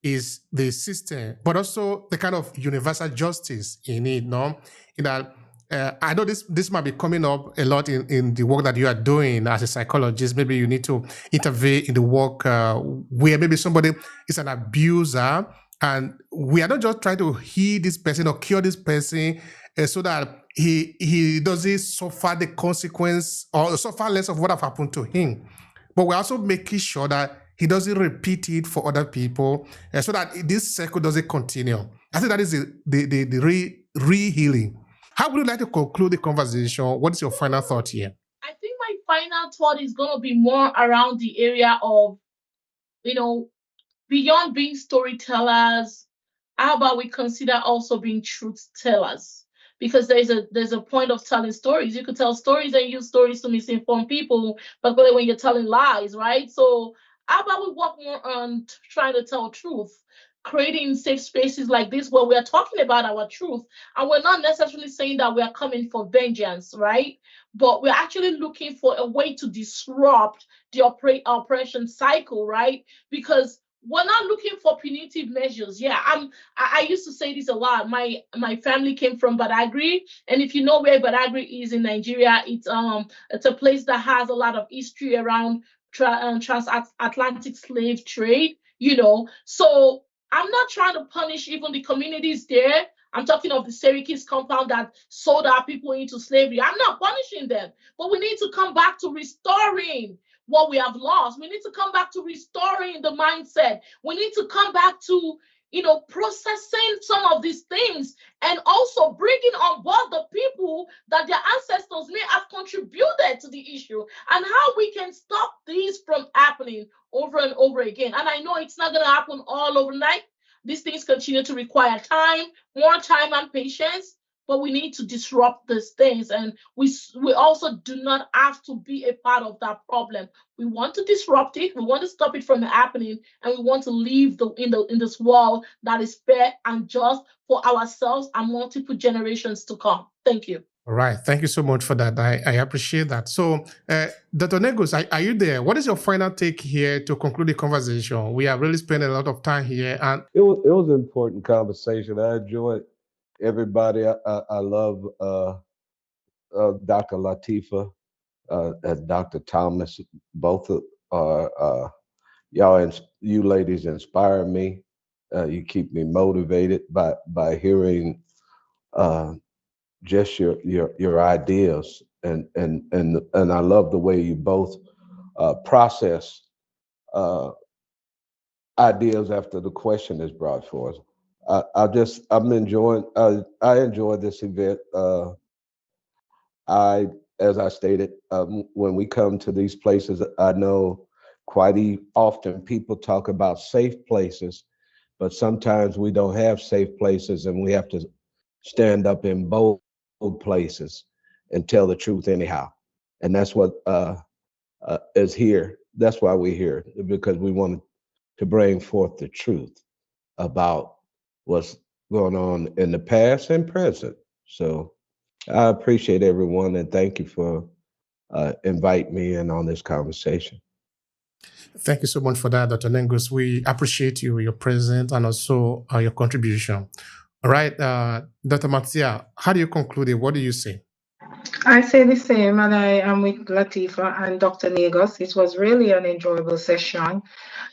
is the system, but also the kind of universal justice in it. No, in that I know this might be coming up a lot in the work that you are doing as a psychologist. Maybe you need to intervene in the work where maybe somebody is an abuser, and we are not just trying to heal this person or cure this person so that he doesn't suffer the consequence or suffer less of what have happened to him. But we're also making sure that he doesn't repeat it for other people so that this cycle doesn't continue. I think that is the re-healing. How would you like to conclude the conversation? What is your final thought here? I think my final thought is going to be more around the area of, beyond being storytellers, how about we consider also being truth tellers? Because there's a point of telling stories. You could tell stories and use stories to misinform people, particularly when you're telling lies, right? So how about we work more on trying to tell truth, creating safe spaces like this where we are talking about our truth, and we're not necessarily saying that we are coming for vengeance, right? But we're actually looking for a way to disrupt the oppression cycle, right? Because we're not looking for punitive measures. Yeah, I used to say this a lot. My family came from Badagry, and if you know where Badagry is in Nigeria, it's a place that has a lot of history around transatlantic slave trade. So I'm not trying to punish even the communities there. I'm talking of the Syracuse compound that sold our people into slavery. I'm not punishing them, but we need to come back to restoring what we have lost. We need to come back to restoring the mindset. We need to come back to processing some of these things, and also bringing on board the people that their ancestors may have contributed to the issue, and how we can stop these from happening over and over again. And I know it's not going to happen all overnight. These things continue to require time, more time and patience, but we need to disrupt these things. And we also do not have to be a part of that problem. We want to disrupt it. We want to stop it from happening, and we want to live in this world that is fair and just for ourselves and multiple generations to come. Thank you. All right. Thank you so much for that. I appreciate that. So, Dr. Negos, are you there? What is your final take here to conclude the conversation? We have really spent a lot of time here, and it was an important conversation. I enjoyed everybody. I love Dr. Latifa and Dr. Thomas. Both are y'all, you ladies inspire me. You keep me motivated by hearing just your ideas, and I love the way you both process ideas after the question is brought forth. I'm enjoying. I enjoy this event. As I stated, when we come to these places, I know quite often people talk about safe places, but sometimes we don't have safe places, and we have to stand up in bold places and tell the truth anyhow. And that's what is here. That's why we're here, because we want to bring forth the truth about what's going on in the past and present. So I appreciate everyone, and thank you for inviting me in on this conversation. thank you so much for that, Dr. Negos. We appreciate your presence and also your contribution. All right, Dr. Matsia, how do you conclude it? What do you say? I say the same, and I am with Latifa and Dr. Negos. It was really an enjoyable session,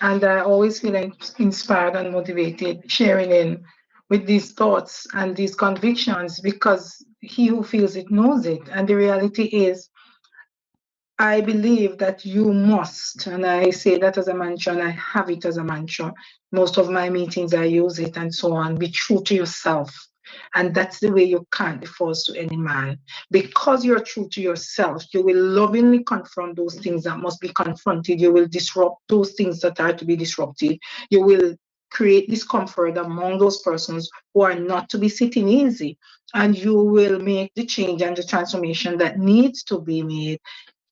and I always feel inspired and motivated sharing in with these thoughts and these convictions, because he who feels it knows it. And the reality is, I believe that you must, and I say that as a mantra, and I have it as a mantra. Most of my meetings, I use it and so on. Be true to yourself. And that's the way you can't be false to any man. Because you're true to yourself, you will lovingly confront those things that must be confronted. You will disrupt those things that are to be disrupted. You will create discomfort among those persons who are not to be sitting easy. And you will make the change and the transformation that needs to be made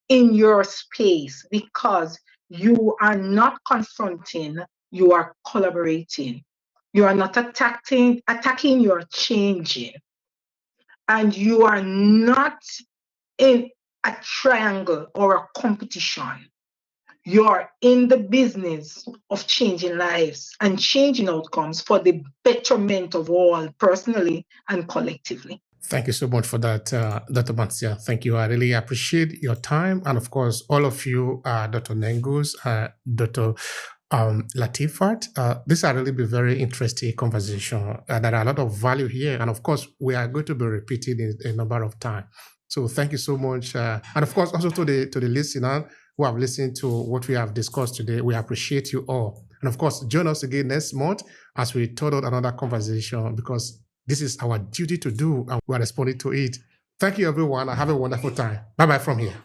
in your space, because you are not confronting, you are collaborating. You are not attacking, you are changing. And you are not in a triangle or a competition. You're in the business of changing lives and changing outcomes for the betterment of all, personally and collectively. Thank you so much for that, Dr. Matsia. Thank you. I really appreciate your time. And of course, all of you, Dr. Negos, Dr. Latifat, this has really been very interesting conversation. There are a lot of value here. And of course, we are going to be repeating it a number of times. So thank you so much. And of course, also to the listener who have listened to what we have discussed today, we appreciate you all. And of course, join us again next month as we talk about another conversation, because this is our duty to do, and we are responding to it. Thank you, everyone, and have a wonderful time. Bye-bye from here.